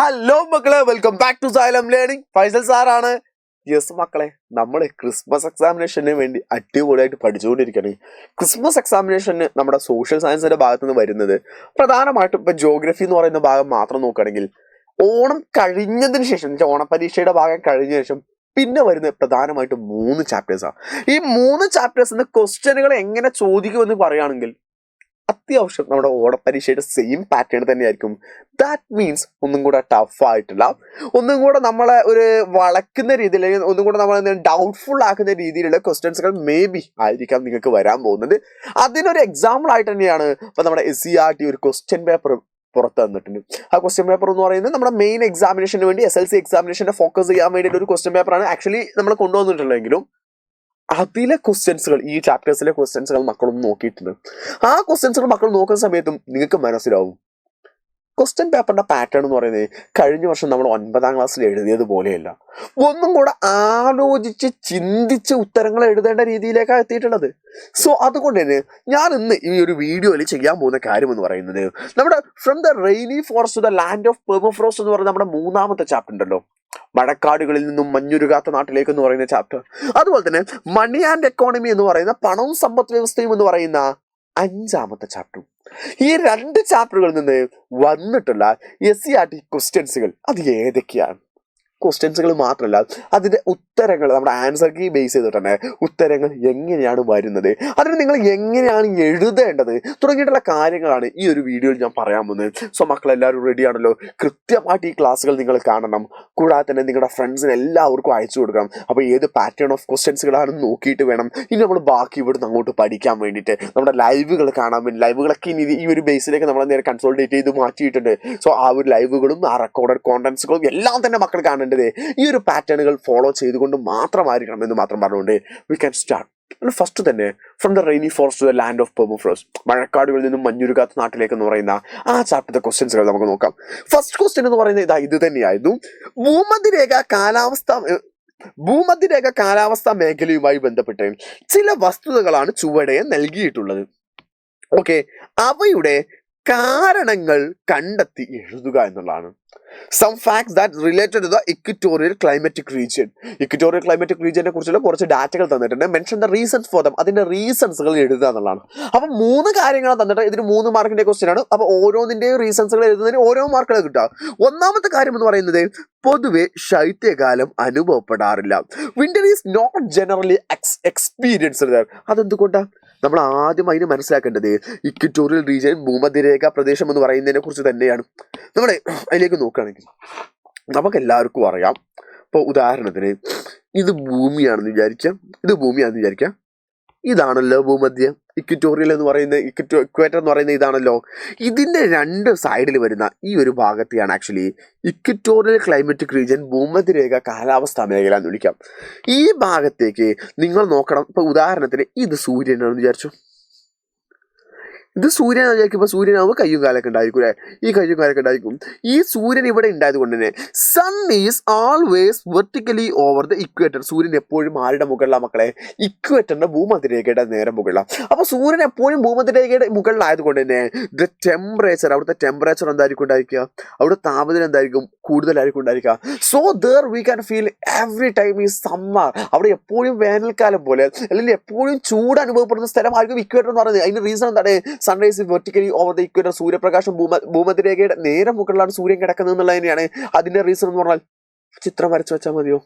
Hello മക്കളെ, welcome back to Xylem learning. Faisal സാറാണ്. Yes മക്കളെ, നമ്മൾ ക്രിസ്മസ് എക്സാമിനേഷന് വേണ്ടി അടിപൊളിയായിട്ട് പഠിച്ചുകൊണ്ടിരിക്കുകയാണ്. ക്രിസ്മസ് എക്സാമിനേഷന് നമ്മുടെ സോഷ്യൽ സയൻസിന്റെ ഭാഗത്ത് നിന്ന് വരുന്നത് പ്രധാനമായിട്ടും ഇപ്പൊ ജോഗ്രഫി എന്ന് പറയുന്ന ഭാഗം മാത്രം നോക്കുകയാണെങ്കിൽ ഓണം കഴിഞ്ഞതിന് ശേഷം, ഓണപരീക്ഷയുടെ ഭാഗം കഴിഞ്ഞ ശേഷം പിന്നെ വരുന്ന പ്രധാനമായിട്ടും 3 ചാപ്റ്റേഴ്സാണ്. ഈ 3 ചാപ്റ്റേഴ്സിന് ക്വസ്റ്റ്യനുകൾ എങ്ങനെ ചോദിക്കുമെന്ന് പറയുകയാണെങ്കിൽ അത്യാവശ്യം നമ്മുടെ ഓണപരീക്ഷയുടെ സെയിം പാറ്റേൺ തന്നെയായിരിക്കും. ദാറ്റ് മീൻസ് ഒന്നും കൂടെ ടഫായിട്ടുള്ള, ഒന്നും കൂടെ നമ്മളെ ഒരു വളക്കുന്ന രീതിയിൽ, ഒന്നും കൂടെ നമ്മളെ ഡൗട്ട്ഫുൾ ആക്കുന്ന രീതിയിലുള്ള ക്വസ്റ്റ്യൻസുകൾ മേ ബി ആയിരിക്കാം നിങ്ങൾക്ക് വരാൻ പോകുന്നത്. അതിനൊരു എക്സാമ്പിൾ ആയിട്ട് തന്നെയാണ് ഇപ്പൊ നമ്മുടെ SCERT ഒരു ക്വസ്റ്റ്യൻ പേപ്പർ പുറത്ത് തന്നിട്ടുണ്ട്. ആ ക്വസ്റ്റ്യൻ പേപ്പർ എന്ന് പറയുന്നത് നമ്മുടെ മെയിൻ എക്സാമിനേഷന് വേണ്ടി SLC എക്സാമിനേഷനെ ഫോക്കസ് ചെയ്യാൻ വേണ്ടിയിട്ട് ഒരു ക്വസ്റ്റ്യൻ പേപ്പറാണ് ആക്ച്വലി നമ്മൾ കൊണ്ടുവന്നിട്ടുള്ളതെങ്കിലും അതിലെ ക്വസ്റ്റ്യൻസുകൾ, ഈ ചാപ്റ്റേഴ്സിലെ ക്വസ്റ്റ്യൻസുകൾ മക്കളൊന്നും നോക്കിയിട്ടുണ്ട്. ആ ക്വസ്റ്റ്യൻസുകൾ മക്കൾ നോക്കുന്ന സമയത്തും നിങ്ങൾക്ക് മനസ്സിലാവും ക്വസ്റ്റ്യൻ പേപ്പറിന്റെ പാറ്റേൺ എന്ന് പറയുന്നത് കഴിഞ്ഞ വർഷം നമ്മൾ 9ാം ക്ലാസ്സിൽ എഴുതിയതുപോലെയല്ല. ഒന്നും കൂടെ ആലോചിച്ച് ചിന്തിച്ച് ഉത്തരങ്ങൾ എഴുതേണ്ട രീതിയിലേക്കാണ് എത്തിയിട്ടുള്ളത്. സോ അതുകൊണ്ട് തന്നെ ഞാൻ ഇന്ന് ഈ ഒരു വീഡിയോയിൽ ചെയ്യാൻ പോകുന്ന കാര്യം എന്ന് പറയുന്നത് നമ്മുടെ from the rainy forest to the land of permafrost എന്ന് പറയുന്ന നമ്മുടെ 3ാമത്തെ ചാപ്റ്റർ ഉണ്ടല്ലോ, മഴക്കാടുകളിൽ നിന്നും മഞ്ഞുരുകാത്ത നാട്ടിലേക്ക് എന്ന് പറയുന്ന ചാപ്റ്റർ, അതുപോലെ തന്നെ മണി ആൻഡ് എക്കോണമി എന്ന് പറയുന്ന പണവും സമ്പദ് വ്യവസ്ഥയും എന്ന് പറയുന്ന 5ാമത്തെ ചാപ്റ്ററും, ഈ 2 ചാപ്റ്ററുകളിൽ നിന്ന് വന്നിട്ടുള്ള SCERT ക്വസ്റ്റ്യൻസുകൾ അത് ഏതൊക്കെയാണ്? ക്വസ്റ്റ്യൻസുകൾ മാത്രമല്ല, അതിന്റെ ഉത്തരങ്ങൾ, നമ്മുടെ ആൻസർ കീ ബേസ് ചെയ്തിട്ടുണ്ട് ഉത്തരങ്ങൾ എങ്ങനെയാണ് വരുന്നത്, അതിന് നിങ്ങൾ എങ്ങനെയാണ് എഴുതേണ്ടത് തുടങ്ങിയിട്ടുള്ള കാര്യങ്ങളാണ് ഈ ഒരു വീഡിയോയിൽ ഞാൻ പറയാൻ പോകുന്നത്. സോ മക്കളെല്ലാവരും റെഡി ആണല്ലോ? കൃത്യമായിട്ട് ഈ ക്ലാസ്സുകൾ നിങ്ങൾ കാണണം. കൂടാതെ തന്നെ നിങ്ങളുടെ ഫ്രണ്ട്സിന് എല്ലാവർക്കും അയച്ചു കൊടുക്കണം. അപ്പോൾ ഏത് പാറ്റേൺ ഓഫ് ക്വസ്റ്റ്യൻസുകളാണെന്ന് നോക്കിയിട്ട് വേണം ഇനി നമ്മൾ ബാക്കി ഇവിടുന്ന് അങ്ങോട്ട് പഠിക്കാൻ വേണ്ടിയിട്ട്. നമ്മുടെ ലൈവുകൾ കാണാൻ വേണ്ടി, ലൈവുകളൊക്കെ ഇനി ഈ ഒരു ബേസിലേക്ക് നമ്മൾ നേരെ കൺസോൾട്ടേറ്റ് ചെയ്ത് മാറ്റിയിട്ടുണ്ട്. സോ ആ ഒരു ലൈവുകളും ആ റെക്കോർഡഡ് കോണ്ടന്റ്സുകളും എല്ലാം തന്നെ മക്കൾ കാണേണ്ടത് ഈ ഒരു പാറ്റേണുകൾ ഫോളോ ചെയ്തുകൊണ്ട് മാത്രമായിരിക്കണം എന്ന് മാത്രം പറഞ്ഞുകൊണ്ട് വി ക്യാൻ സ്റ്റാർട്ട്. ഫസ്റ്റ് തന്നെ from the rainy forest to the land of permafrost, മഴക്കാടുകളിൽ നിന്നും മഞ്ഞുരുകാത്ത നാട്ടിലേക്ക് എന്ന് പറയുന്ന ആ ചാപ്റ്ററിന്റെ ക്വസ്റ്റ്യൻസുകൾ നമുക്ക് നോക്കാം. ഫസ്റ്റ് ക്വസ്റ്റ്യൻ എന്ന് പറയുന്നത് ഇത് തന്നെയായിരുന്നു. ഭൂമധ്യരേഖ കാലാവസ്ഥാ മേഖലയുമായി ബന്ധപ്പെട്ട് ചില വസ്തുതകളാണ് ചുവടെ നൽകിയിട്ടുള്ളത്. ഓക്കെ, അവയുടെ കാരണങ്ങൾ കണ്ടെത്തി എഴുതുക എന്നുള്ളതാണ്. Some facts that related to the equatorial climatic region. Equatorial climatic regionനെ കുറിച്ചുള്ള കുറച്ച് ഡാറ്റകൾ തന്നിട്ടുണ്ട്. Mention the reasons for them, അതിന്റെ റീസൺസുകൾ എഴുതുക എന്നുള്ളതാണ്. അപ്പൊ 3 കാര്യങ്ങൾ തന്നിട്ട് ഇതിന് 3 മാർക്കിന്റെ ക്വസ്റ്റ്യൻ ആണ്. അപ്പൊ ഓരോന്നിന്റെയും റീസൺസുകൾ എഴുതുന്നതിന് ഓരോ മാർക്കുകൾ കിട്ടുക. 1ാമത്തെ കാര്യം എന്ന് പറയുന്നത് പൊതുവെ ശൈത്യകാലം അനുഭവപ്പെടാറില്ല. Winter is not generally experienced. അതെന്തുകൊണ്ടാണ്? നമ്മൾ ആദ്യം അതിന് മനസ്സിലാക്കേണ്ടത് ഇക്വറ്റോറിയൽ റീജിയൻ, ഭൂമധ്യരേഖ പ്രദേശം എന്ന് പറയുന്നതിനെ കുറിച്ച് തന്നെയാണ്. നമ്മൾ അതിലേക്ക് നോക്കുകയാണെങ്കിൽ നമുക്ക് എല്ലാവർക്കും അറിയാം. ഇപ്പോൾ ഉദാഹരണത്തിന് ഇത് ഭൂമിയാണെന്ന് വിചാരിക്കാം. ഇതാണല്ലോ ഭൂമധ്യം. ഇക്വറ്റോറിയൽ എന്ന് പറയുന്ന ഇക്വേറ്റർ എന്ന് പറയുന്ന ഇതാണല്ലോ. ഇതിന്റെ 2 സൈഡിൽ വരുന്ന ഈ ഒരു ഭാഗത്തെയാണ് ആക്ച്വലി ഇക്വറ്റോറിയൽ ക്ലൈമറ്റിക് റീജിയൻ, ഭൂമധ്യരേഖ കാലാവസ്ഥാ മേഖല എന്ന് വിളിക്കാം. ഈ ഭാഗത്തേക്ക് നിങ്ങൾ നോക്കണം. ഇപ്പൊ ഉദാഹരണത്തിന് ഇത് സൂര്യനാണെന്ന് വിചാരിച്ചു. ഇത് സൂര്യനാണെന്ന് വിചാരിക്കുമ്പോൾ സൂര്യനാകുമ്പോൾ കയ്യും കാലൊക്കെ ഉണ്ടായിരിക്കും അല്ലേ? ഈ കയ്യും കാലൊക്കെ ഉണ്ടായിരിക്കും. ഈ സൂര്യൻ ഇവിടെ ഉണ്ടായത് കൊണ്ട് തന്നെ sun is always vertically over the equator. സൂര്യൻ എപ്പോഴും ആരുടെ മുകളിലാണ് മക്കളെ? ഇക്വേറ്ററിന്റെ, ഭൂമധ്യരേഖയുടെ നേരെ മുകളിലാണ്. അപ്പൊ സൂര്യൻ എപ്പോഴും ഭൂമധ്യരേഖയുടെ മുകളിലായത് കൊണ്ട് തന്നെ ദ ടെമ്പറേച്ചർ, അവിടുത്തെ ടെമ്പറേച്ചർ എന്തായിരിക്കും ഉണ്ടായിരിക്കുക? അവിടുത്തെ താപനില എന്തായിരിക്കും? കൂടുതലായിരിക്കും ഉണ്ടായിരിക്കുക. So there we can feel every time is summer. അവിടെ എപ്പോഴും വേനൽക്കാലം പോലെ, അല്ലെങ്കിൽ എപ്പോഴും ചൂട് അനുഭവപ്പെടുന്ന സ്ഥലമായിരിക്കും ഇക്വേറ്റർ എന്ന് പറയുന്നത്. അതിന്റെ റീസൺ എന്താണ്? Sunrise vertically over the equator. സൂര്യപ്രകാശം ഭൂമധ്യരേഖയുടെ നേരെ മുകളിലാണ് സൂര്യൻ കിടക്കുന്നത് എന്നുള്ളത് തന്നെയാണ് അതിന്റെ റീസൺ എന്ന് പറഞ്ഞാൽ. ചിത്രം വരച്ചു വെച്ചാൽ മതിയോ?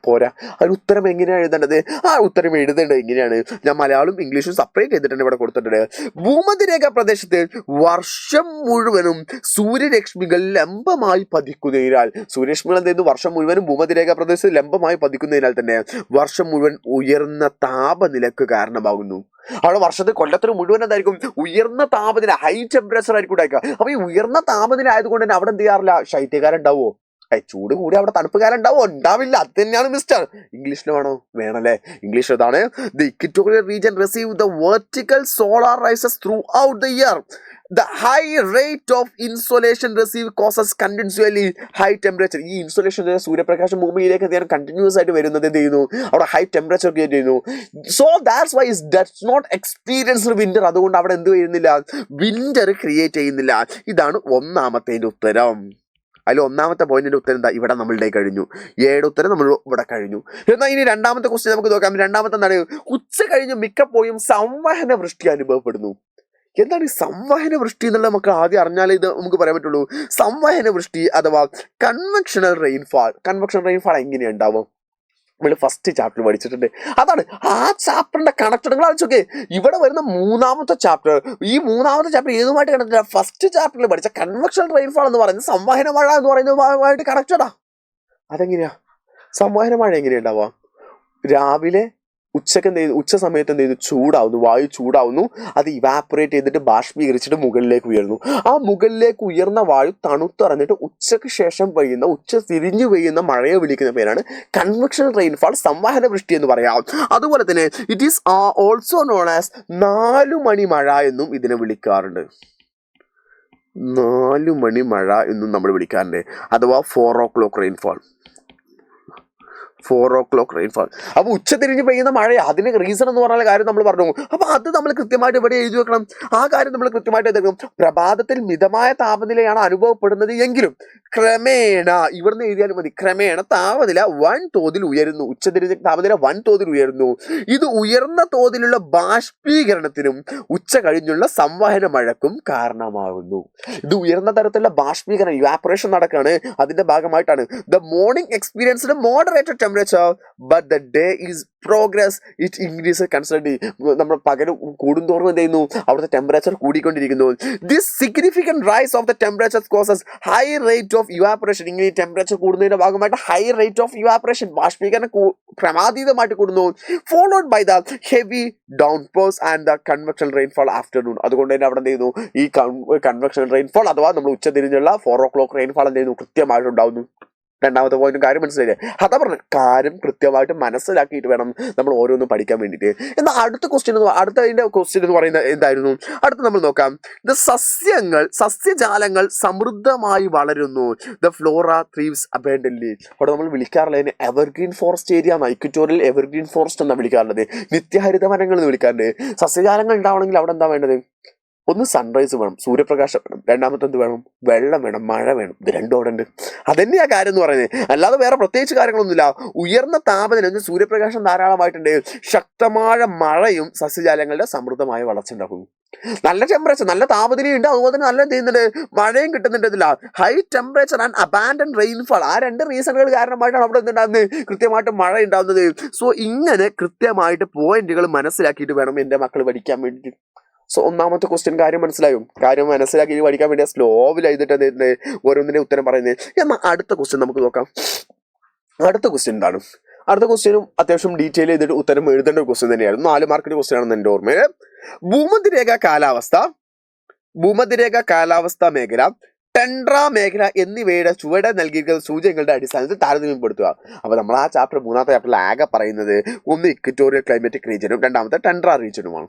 പോരാ. അതിന് ഉത്തരം എങ്ങനെയാണ് എഴുതേണ്ടത്? ആ ഉത്തരം എഴുതേണ്ടത് എങ്ങനെയാണ്? ഞാൻ മലയാളവും ഇംഗ്ലീഷും സെപ്പറേറ്റ് ചെയ്തിട്ടുണ്ട് ഇവിടെ കൊടുത്തിട്ടുണ്ട്. ഭൂമധ്യരേഖ പ്രദേശത്ത് വർഷം മുഴുവനും സൂര്യരശ്മികൾ ലംബമായി പതിക്കുന്നതിനാൽ, സൂര്യരശ്മികൾ എന്തെയ്യുന്നു? വർഷം മുഴുവനും ഭൂമധ്യരേഖ പ്രദേശത്ത് ലംബമായി പതിക്കുന്നതിനാൽ തന്നെ വർഷം മുഴുവൻ ഉയർന്ന താപനിലക്ക് കാരണമാകുന്നു. അവിടെ വർഷത്തിൽ കൊല്ലത്തിന് മുഴുവൻ എന്തായിരിക്കും? ഉയർന്ന താപനില, ഹൈ ടെമ്പറേച്ചർ ആയിരിക്കും ഉണ്ടാക്കുക. അപ്പൊ ഈ ഉയർന്ന താപനില ആയതുകൊണ്ട് തന്നെ അവിടെ എന്ത് ചെയ്യാറില്ല? ശൈത്യകാലം ഉണ്ടാവുമോ? ചൂട് കൂടി അവിടെ തണുപ്പ് കാലം ഉണ്ടാവില്ല. അത് തന്നെയാണ് മിസ്റ്റർ. ഇംഗ്ലീഷിൽ വേണല്ലേ? ഇംഗ്ലീഷ് അതാണ്. The equatorial region receive the vertical solar rises through out the year. The high rate of insolation received causes continually high temperature. ഈ ഇൻസൊലേഷൻ, സൂര്യപ്രകാശം ഭൂമിയിലേക്ക് കണ്ടിന്യൂസ് ആയിട്ട് വരുന്നത് എന്ത് ചെയ്യുന്നു? അവിടെ ഹൈ ടെമ്പറേച്ചർ ക്രിയേറ്റ് ചെയ്യുന്നു. So that's why it does not experience winter. അതുകൊണ്ട് അവിടെ എന്ത് ചെയ്യുന്നില്ല? വിന്റർ ക്രിയേറ്റ് ചെയ്യുന്നില്ല. ഇതാണ് 1ാമത്തെ ഉത്തരം. അതിൽ ഒന്നാമത്തെ പോയിന്റിന്റെ ഉത്തരം എന്താ? ഇവിടെ നമ്മളുടെ കഴിഞ്ഞു. 7 ഉത്തരം നമ്മൾ ഇവിടെ കഴിഞ്ഞു. എന്നാൽ ഇനി രണ്ടാമത്തെ ക്വസ്റ്റ്യൻ നമുക്ക് നോക്കാം. രണ്ടാമത്തെ എന്താണ്? ഉച്ച കഴിഞ്ഞ് മിക്കപ്പോഴും സംവഹന വൃഷ്ടി അനുഭവപ്പെടുന്നു. എന്താണ് ഈ സംവഹന വൃഷ്ടി എന്നുള്ളത് നമുക്ക് ആദ്യം അറിഞ്ഞാലേ ഇത് നമുക്ക് പറയാൻ പറ്റുള്ളൂ. സംവഹന വൃഷ്ടി അഥവാ കൺവെൻഷണൽ റെയിൻഫാൾ. കൺവെൻഷണൽ റെയിൻഫാൾ എങ്ങനെയാണ് ഉണ്ടാവും? നമ്മൾ ഫസ്റ്റ് ചാപ്റ്റർ പഠിച്ചിട്ടുണ്ട്. അതാണ് ആ ചാപ്റ്ററിന്റെ കണക്ട്. നിങ്ങൾ ആലോചിച്ചോക്കെ, ഇവിടെ വരുന്ന മൂന്നാമത്തെ ചാപ്റ്റർ, ഈ മൂന്നാമത്തെ ചാപ്റ്റർ ഏതുമായിട്ട് കണക്ട്? ഫസ്റ്റ് ചാപ്റ്ററിൽ പഠിച്ച കൺവെൻഷണൽ റെയിൻഫാൾ എന്ന് പറയുന്നത് സംവഹന മഴ എന്ന് പറയുന്നതുമായിട്ട് കണക്റ്റഡാ. അതെങ്ങനെയാ സംവഹന മഴ എങ്ങനെയുണ്ടാവുക? രാവിലെ ഉച്ച സമയത്ത് എന്ത് ചെയ്തു? ചൂടാവുന്നു, വായു ചൂടാവുന്നു. അത് ഇവാപ്പറേറ്റ് ചെയ്തിട്ട് ബാഷ്പീകരിച്ചിട്ട് മുകളിലേക്ക് ഉയർന്നു. ആ മുകളിലേക്ക് ഉയർന്ന വായു തണുത്തിറങ്ങിയിട്ട് ഉച്ചയ്ക്ക് ശേഷം പെയ്യുന്ന, ഉച്ച തിരിഞ്ഞു പെയ്യുന്ന മഴയെ വിളിക്കുന്ന പേരാണ് കൺവെൻഷണൽ റെയിൻഫാൾ, സംവഹന വൃഷ്ടി എന്ന് പറയാം. അതുപോലെ തന്നെ it is also known as 4 മണി മഴ എന്നും ഇതിനെ വിളിക്കാറുണ്ട്. 4 മണി മഴ എന്നും നമ്മൾ വിളിക്കാറുണ്ട്. അഥവാ 4 o'clock റെയിൻഫാൾ. 4 o'clock rainfall. അപ്പൊ ഉച്ച തിരിഞ്ഞ് പെയ്യുന്ന മഴ, അതിന് റീസൺ എന്ന് പറഞ്ഞ കാര്യം നമ്മൾ പറഞ്ഞു. അപ്പൊ അത് നമ്മൾ കൃത്യമായിട്ട് ഇവിടെ എഴുതി വെക്കണം. ആ കാര്യം നമ്മൾ കൃത്യമായിട്ട് എഴുതി വെക്കണം. പ്രഭാതത്തിൽ മിതമായ താപനിലയാണ് അനുഭവപ്പെടുന്നത് എങ്കിലും ക്രമേണ, ഇവിടുന്ന് എഴുതിയാലും മതി, ക്രമേണ താപനില വൻതോതിൽ ഉയരുന്നു. ഉച്ചതിരിഞ്ഞ താപനില വൻതോതിൽ ഉയരുന്നു. ഇത് ഉയർന്ന തോതിലുള്ള ബാഷ്പീകരണത്തിനും ഉച്ച കഴിഞ്ഞുള്ള സംവഹന മഴക്കും കാരണമാകുന്നു. ഇത് ഉയർന്ന തരത്തിലുള്ള ബാഷ്പീകരണം, ഇവാപ്പറേഷൻ നടക്കുകയാണ്. അതിന്റെ ഭാഗമായിട്ടാണ് the morning experienced moderated temperature but the day is progress it increase constantly. നമ്മൾ പകരം കൂടുന്തോറും എന്ത് ചെയ്യുന്നു? അവിടുത്തെ ടെമ്പറേച്ചർ കൂടിക്കൊണ്ടിരിക്കുന്നു. This significant rise of the temperature causes high rate of evaporation. ഇങ്ങനെ ഈ ടെമ്പറേച്ചർ കൂടുന്നതിന്റെ ഭാഗമായിട്ട് ഹൈ റേറ്റ് ഓഫ് ഇവാപ്പറേഷൻ, ബാഷ്പീകരണം ക്രമാതീതമായിട്ട് കൂടുന്നു. Followed by the heavy downpours and the conventional rainfall afternoon. അതുകൊണ്ട് തന്നെ അവിടെ എന്ത് ചെയ്യുന്നു? ഈ കൺവെൻഷണൽ റെയിൻഫാൾ അഥവാ നമ്മൾ ഉച്ച തിരിഞ്ഞുള്ള 4 o'clock റെയിൻഫാൾ എന്ത് ചെയ്യുന്നു? കൃത്യമായിട്ട് ഉണ്ടാവുന്നു. രണ്ടാമത്തെ പോയിന്റും കാര്യം മനസ്സിലായില്ലേ? അതാ പറഞ്ഞ കാര്യം കൃത്യമായിട്ട് മനസ്സിലാക്കിയിട്ട് വേണം നമ്മൾ ഓരോന്നും പഠിക്കാൻ വേണ്ടിയിട്ട്. എന്നാൽ അടുത്ത ക്വസ്റ്റ്യൻ എന്ന് പറയുന്നത് എന്തായിരുന്നു? അടുത്ത് നമ്മൾ നോക്കാം. സസ്യജാലങ്ങൾ സമൃദ്ധമായി വളരുന്നു. The flora thrives abundantly. അവിടെ നമ്മൾ വിളിക്കാറുള്ളതിന് evergreen forest area, equatorial evergreen forest എന്നാണ് വിളിക്കാറുള്ളത്. നിത്യഹരിത വനങ്ങൾ എന്ന് വിളിക്കാറുണ്ട്. സസ്യജാലങ്ങൾ ഉണ്ടാവണമെങ്കിൽ അവിടെ എന്താ വേണ്ടത്? ഒന്ന് സൺറൈസ് വേണം, സൂര്യപ്രകാശം വേണം. രണ്ടാമത്തെ എന്ത് വേണം? വെള്ളം വേണം, മഴ വേണം. ഇത് രണ്ടും അവിടെ ഉണ്ട്. അതന്നെയാ കാര്യം എന്ന് പറയുന്നത്. അല്ലാതെ വേറെ പ്രത്യേകിച്ച് കാര്യങ്ങളൊന്നുമില്ല. ഉയർന്ന താപനില, സൂര്യപ്രകാശം ധാരാളമായിട്ടുണ്ട്. ശക്തമായ മഴയും സസ്യജാലങ്ങളുടെ സമൃദ്ധമായ വളർച്ച ഉണ്ടാക്കുന്നു. നല്ല ടെമ്പറേച്ചർ, നല്ല താപനിലയുണ്ട്. അതുപോലെ തന്നെ നല്ല എന്ത് ചെയ്യുന്നുണ്ട്? മഴയും കിട്ടുന്നുണ്ട്. ഇതില്ല high temperature and abandon rainfall. ആ 2 റീസണുകൾ കാരണമായിട്ടാണ് അവിടെ എന്തുണ്ടാകുന്നത്? കൃത്യമായിട്ട് മഴ ഉണ്ടാകുന്നത്. സോ ഇങ്ങനെ കൃത്യമായിട്ട് പോയിന്റുകൾ മനസ്സിലാക്കിയിട്ട് വേണം എൻ്റെ മക്കൾ പഠിക്കാൻ വേണ്ടിയിട്ട്. സോ ഒന്നാമത്തെ ക്വസ്റ്റ്യൻ കാര്യം മനസ്സിലായോ? കാര്യം മനസ്സിലാക്കി പഠിക്കാൻ വേണ്ടി സ്ലോവിൽ എഴുതിട്ട് ഓരോന്നിന്റെ ഉത്തരം പറയുന്നത്. എന്നാൽ അടുത്ത ക്വസ്റ്റ്യൻ നമുക്ക് നോക്കാം. അടുത്ത ക്വസ്റ്റ്യൻ എന്താണ്? അടുത്ത ക്വസ്റ്റ്യനും അത്യാവശ്യം ഡീറ്റെയിൽ ചെയ്തിട്ട് ഉത്തരം എഴുതേണ്ട ഒരു ക്വസ്റ്റ്യൻ തന്നെയായിരുന്നു. 4 മാർക്കിന്റെ ക്വസ്റ്റ്യൻ ആണെന്ന് എൻ്റെ ഓർമ്മയിൽ. ഭൂമധ്യരേഖ കാലാവസ്ഥ മേഖല, ടെൻഡ്ര മേഖല എന്നിവയുടെ ചുവടെ നൽകിയിരിക്കുന്ന സൂചകങ്ങളുടെ അടിസ്ഥാനത്തിൽ താരതമ്യപ്പെടുത്തുക. അപ്പൊ നമ്മൾ ആ ചാപ്റ്റർ, മൂന്നാമത്തെ ചാപ്റ്ററിൽ ആകെ പറയുന്നത് ഒന്ന് ഇക്വറ്റോറിയൽ ക്ലൈമാറ്റിക് റീജിയനും രണ്ടാമത്തെ ടെൻഡ്ര റീജിയനുമാണ്.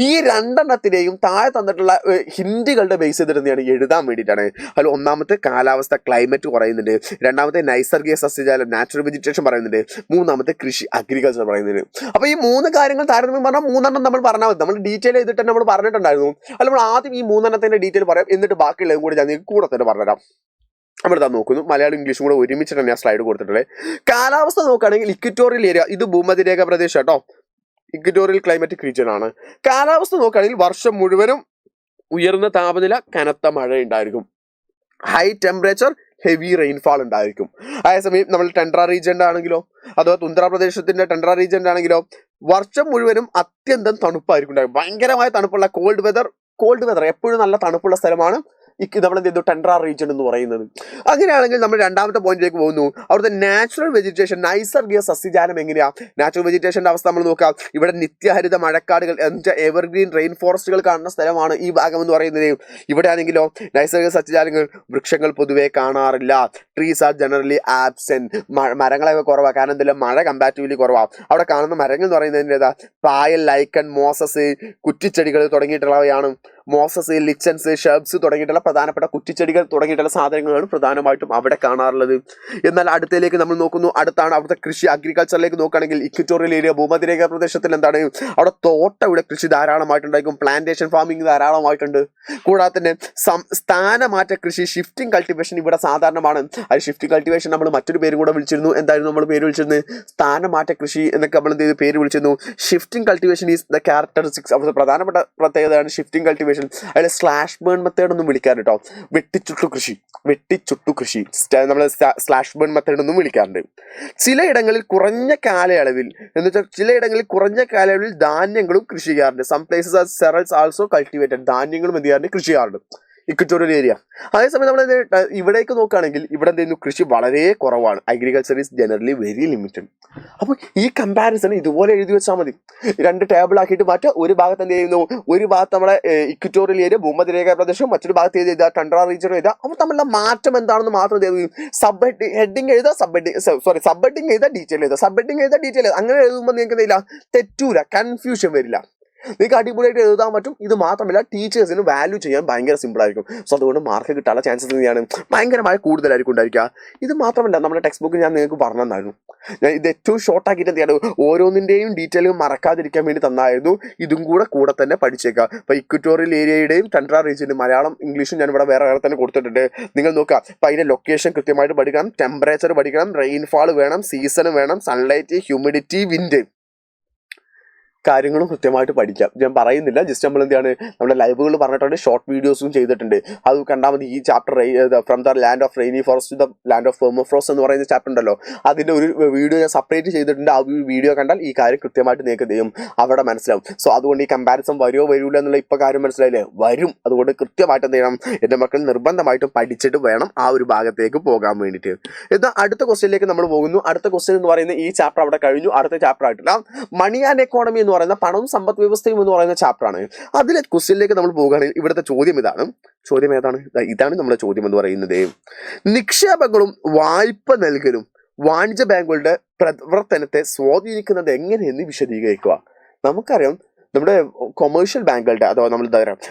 ഈ രണ്ടെണ്ണത്തിനെയും താഴെ തന്നിട്ടുള്ള ഹിന്റുകളുടെ ബേസ് ചെയ്തിട്ടാണ് എഴുതാൻ വേണ്ടിയിട്ടാണ്. അതിൽ ഒന്നാമത്തെ കാലാവസ്ഥ, ക്ലൈമറ്റ് പറയുന്നുണ്ട്. രണ്ടാമത്തെ നൈസർഗിക സസ്യജാലം, നാച്ചുറൽ വെജിറ്റേഷൻ പറയുന്നുണ്ട്. മൂന്നാമത്തെ കൃഷി, അഗ്രികൾച്ചർ പറയുന്നുണ്ട്. അപ്പൊ ഈ 3 കാര്യങ്ങൾ താരതമ്യം പറഞ്ഞാൽ 3 നമ്മൾ പറഞ്ഞാൽ മതി. നമ്മൾ ഡീറ്റെയിൽ ചെയ്തിട്ട് നമ്മൾ പറഞ്ഞിട്ടുണ്ടായിരുന്നു. അല്ല, നമ്മൾ ആദ്യം ഈ 3 ഡീറ്റെയിൽ പറയാം, എന്നിട്ട് ബാക്കിയുള്ളതും കൂടി ഞാൻ കൂടെ തന്നെ പറഞ്ഞുതരാം. നമ്മളിതാ നോക്കുന്നു, മലയാളം ഇംഗ്ലീഷും കൂടെ ഒരുമിച്ചിട്ടാണ് ഞാൻ സ്ലൈഡ് കൊടുത്തിട്ടുള്ളത്. കാലാവസ്ഥ നോക്കുകയാണെങ്കിൽ ഇക്വറ്റോറിയൽ ഏരിയ, ഇത് ഭൂമധ്യരേഖ പ്രദേശം കേട്ടോ, ഇക്വറ്റോറിയൽ ക്ലൈമാറ്റിക് റീജിയൻ ആണ്. കാലാവസ്ഥ നോക്കുകയാണെങ്കിൽ വർഷം മുഴുവനും ഉയർന്ന താപനില, കനത്ത മഴ ഉണ്ടായിരിക്കും. ഹൈ ടെമ്പറേച്ചർ, ഹെവി റെയിൻഫാൾ ഉണ്ടായിരിക്കും. അതേസമയം നമ്മൾ ടെൻഡ്ര റീജിയൻ്റെ ആണെങ്കിലോ, അഥവാ തുന്ദ്ര പ്രദേശത്തിന്റെ ടെൻഡ്ര റീജിയൻ്റെ ആണെങ്കിലോ വർഷം മുഴുവനും അത്യന്തം തണുപ്പായിരിക്കും ഉണ്ടാകും. ഭയങ്കരമായ തണുപ്പുള്ള കോൾഡ് വെതർ എപ്പോഴും നല്ല തണുപ്പുള്ള സ്ഥലമാണ് നമ്മൾ എന്ത് ചെയ്തു? ടെൻഡ്ര റീജിയൻ എന്ന് പറയുന്നത്. അങ്ങനെയാണെങ്കിൽ നമ്മൾ രണ്ടാമത്തെ പോയിന്റിലേക്ക് പോകുന്നു. അവിടുത്തെ നാച്ചുറൽ വെജിറ്റേഷൻ, നൈസർഗിക സസ്യജാലം എങ്ങനെയാ? നാച്ചുറൽ വെജിറ്റേഷന്റെ അവസ്ഥ നമ്മൾ നോക്കാം. ഇവിടെ നിത്യഹരിത മഴക്കാടുകൾ, എവർഗ്രീൻ റെയിൻ ഫോറസ്റ്റുകൾ കാണുന്ന സ്ഥലമാണ് ഈ ഭാഗം എന്ന് പറയുന്നത്. ഇവിടെ ആണെങ്കിലോ നൈസർഗിക സസ്യജാലങ്ങൾ, വൃക്ഷങ്ങൾ പൊതുവെ കാണാറില്ല. Trees are generally absent. മരങ്ങളൊക്കെ കുറവാണ്. കാരണം എന്തെല്ലാം? മഴ കമ്പാരിറ്റീവ്ലി കുറവാണ്. അവിടെ കാണുന്ന മരങ്ങൾ എന്ന് പറയുന്നതിൻ്റെ ഏതാ? പായൽ, ലൈക്കൺ, മോസസ്, കുറ്റിച്ചെടികൾ തുടങ്ങിയിട്ടുള്ളവയാണ്. മോസസ്, ലിച്ചൻസ്, ഷെർബ്സ് തുടങ്ങിയിട്ടുള്ള പ്രധാനപ്പെട്ട കുറ്റിച്ചെടികൾ തുടങ്ങിയിട്ടുള്ള സാധനങ്ങളാണ് പ്രധാനമായിട്ടും അവിടെ കാണാറുള്ളത്. എന്നാൽ അടുത്തയിലേക്ക് നമ്മൾ നോക്കുന്നു, അടുത്താണ് അവിടുത്തെ കൃഷി. അഗ്രികൾച്ചറിലേക്ക് നോക്കുകയാണെങ്കിൽ ഇക്വറ്റോറിയൽ ഏരിയ ഭൂമധ്യരേഖ പ്രദേശത്തിൽ എന്താണ് അവിടെ തോട്ടയുടെ കൃഷി ധാരാളമായിട്ടുണ്ടായിരിക്കും. Plantation farming ധാരാളമായിട്ടുണ്ട്. കൂടാതെ തന്നെ സ്ഥാനമാറ്റ കൃഷി, ഷിഫ്റ്റിംഗ് കൾട്ടിവേഷൻ ഇവിടെ സാധാരണമാണ്. അത് ഷിഫ്റ്റിംഗ് കൾട്ടിവേഷൻ നമ്മൾ മറ്റൊരു പേര് കൂടെ വിളിച്ചിരുന്നു. എന്തായിരുന്നു നമ്മൾ പേര് വിളിച്ചിരുന്നത്? സ്ഥാനമാറ്റ കൃഷി എന്നൊക്കെ നമ്മൾ എന്ത് ചെയ്ത് പേര് വിളിച്ചിരുന്നു. Shifting cultivation is the characteristics. അവിടെ പ്രധാനപ്പെട്ട പ്രത്യേകതയാണ് ഷിഫ്റ്റിംഗ് കൾട്ടിവേഷൻ. അതിൽ സ്ലാഷ് ബേൺ മെത്തേഡ് ഒന്നും വിളിക്കാറുണ്ട് കേട്ടോ. വെട്ടിച്ചുട്ടു കൃഷി നമ്മൾ സ്ലാഷ് ബേൺ മെത്തേഡ് ഒന്നും വിളിക്കാറുണ്ട്. ചിലയിടങ്ങളിൽ കുറഞ്ഞ കാലയളവിൽ ധാന്യങ്ങളും കൃഷി ചെയ്യാറുണ്ട്. Some places are cereals also cultivated. ധാന്യങ്ങളും എന്ത് ചെയ്യാറുണ്ട്? കൃഷി ചെയ്യാറുണ്ട് ഇക്വറ്റോറിയൽ ഏരിയ. അതേസമയം നമ്മൾ ഇവിടേക്ക് നോക്കുകയാണെങ്കിൽ ഇവിടെ എന്ത് ചെയ്യുന്നു? കൃഷി വളരെ കുറവാണ്. Agriculture is generally very limited. അപ്പോൾ ഈ കമ്പാരിസൺ ഇതുപോലെ എഴുതി വെച്ചാൽ മതി. 2 ടേബിൾ ആക്കിയിട്ട് മാറ്റുക. ഒരു ഭാഗത്ത് എന്ത് ചെയ്യുന്നു? ഒരു ഭാഗത്ത് നമ്മളെ ഇക്വറ്റോറിയൽ ഏരിയ ഭൂമധ്യരേഖ പ്രദേശം, മറ്റൊരു ഭാഗത്ത് ഏത് എഴുതുക? ടണ്ട്ര റീജിയൻ എഴുതുക. അപ്പോൾ തമ്മിലുള്ള മാറ്റം എന്താണെന്ന് മാത്രം സബ് ഹെഡിങ് എഴുതുക, സബ് ഹെഡിങ് എഴുതുക, ഡീറ്റെയിൽ എഴുതുക, സബ് ഹെഡിങ് എഴുതുക, ഡീറ്റെയിൽ എഴുതുക. അങ്ങനെ എഴുതുമ്പോൾ നിങ്ങൾക്ക് എന്തില്ല? തെറ്റൂല, കൺഫ്യൂഷൻ വരില്ല. നിങ്ങൾക്ക് അടിപൊളിയായിട്ട് എഴുതാൻ പറ്റും. ഇത് മാത്രമല്ല ടീച്ചേഴ്സിന് വാല്യൂ ചെയ്യാൻ ഭയങ്കര സിമ്പിൾ ആയിരിക്കും. സോ അതുകൊണ്ട് മാർക്ക് കിട്ടാനുള്ള ചാൻസസ് എന്താണ്? ഭയങ്കരമായി കൂടുതലായിരിക്കും ഉണ്ടായിരിക്കുക. ഇത് മാത്രമല്ല നമ്മുടെ ടെക്സ്റ്റ് ബുക്ക് ഞാൻ നിങ്ങൾക്ക് പറഞ്ഞു തന്നായിരുന്നു. ഞാൻ ഇത് ഏറ്റവും ഷോർട്ടാക്കിയിട്ട് എന്ത് ചെയ്യാണ്? ഓരോന്നിൻ്റെയും ഡീറ്റെയിലും മറക്കാതിരിക്കാൻ വേണ്ടി തന്നായിരുന്നു. ഇതും കൂടെ തന്നെ പഠിച്ചേക്കാം. അപ്പോൾ ഇക്വറ്റോറിയൽ ഏരിയയുടെയും ടണ്ട്ര റീജിയൻ്റെയും മലയാളം ഇംഗ്ലീഷും ഞാൻ ഇവിടെ വേറെ തന്നെ കൊടുത്തിട്ടുണ്ട്. നിങ്ങൾ നോക്കുക. അപ്പോൾ അതിൻ്റെ ലൊക്കേഷൻ കൃത്യമായിട്ട് പഠിക്കണം, ടെമ്പറേച്ചർ പഠിക്കണം, റെയിൻഫാൾ വേണം, സീസൺ വേണം, സൺലൈറ്റ്, ഹ്യൂമിഡിറ്റി, വിൻഡ് കാര്യങ്ങളും കൃത്യമായിട്ട് പഠിക്കാം. ഞാൻ പറയുന്നില്ല, ജസ്റ്റ് നമ്മൾ എന്താണ് നമ്മുടെ ലൈവുകൾ പറഞ്ഞിട്ടുണ്ട്, ഷോർട്ട് വീഡിയോസും ചെയ്തിട്ടുണ്ട്. അത് കണ്ടാൽ മതി. ഈ chapter from the land of rainy forest to the land of permafrost എന്ന് പറയുന്ന ചാപ്റ്റർ ഉണ്ടല്ലോ, അതിൻ്റെ ഒരു വീഡിയോ ഞാൻ സെപ്പറേറ്റ് ചെയ്തിട്ടുണ്ട്. ആ വീഡിയോ കണ്ടാൽ ഈ കാര്യം കൃത്യമായിട്ട് നിങ്ങൾക്ക് ചെയ്യും അവിടെ മനസ്സിലാവും. സോ അതുകൊണ്ട് ഈ കമ്പാരിസൺ വരില്ല എന്നുള്ള ഇപ്പോൾ കാര്യം മനസ്സിലായില്ലേ? വരും. അതുകൊണ്ട് കൃത്യമായിട്ട് എന്ത് ചെയ്യണം? എൻ്റെ മക്കൾ നിർബന്ധമായിട്ടും പഠിച്ചിട്ട് വേണം ആ ഒരു ഭാഗത്തേക്ക് പോകാൻ വേണ്ടിയിട്ട്. എന്നാൽ അടുത്ത ക്വസ്റ്റ്യനിലേക്ക് നമ്മൾ പോകുന്നു. അടുത്ത ക്വസ്റ്റ്യൻ എന്ന് പറയുന്നത് ഈ ചാപ്റ്റർ അവിടെ കഴിഞ്ഞു. അടുത്ത ചാപ്റ്റർ ആയിട്ടില്ല, മണി ആൻഡ് എക്കോണമി എന്ന് പറയുന്ന പണവും സമ്പദ് വ്യവസ്ഥയും എന്ന് പറയുന്ന ചാപ്റ്ററാണ്. അതിലെ ക്വസ്റ്റ്യനിലേക്ക് നമ്മൾ പോകുകയാണെങ്കിൽ ഇവിടുത്തെ ചോദ്യം ഏതാണ്? ഇതാണ് നമ്മുടെ ചോദ്യം എന്ന് പറയുന്നത്. നിക്ഷേപങ്ങളും വായ്പ നൽകലും വാണിജ്യ ബാങ്കുകളുടെ പ്രവർത്തനത്തെ സ്വാധീനിക്കുന്നത് എങ്ങനെയെന്ന് വിശദീകരിക്കുക. നമുക്കറിയാം നമ്മുടെ കൊമേഴ്ഷ്യൽ ബാങ്കുകളുടെ അഥവാ നമ്മൾ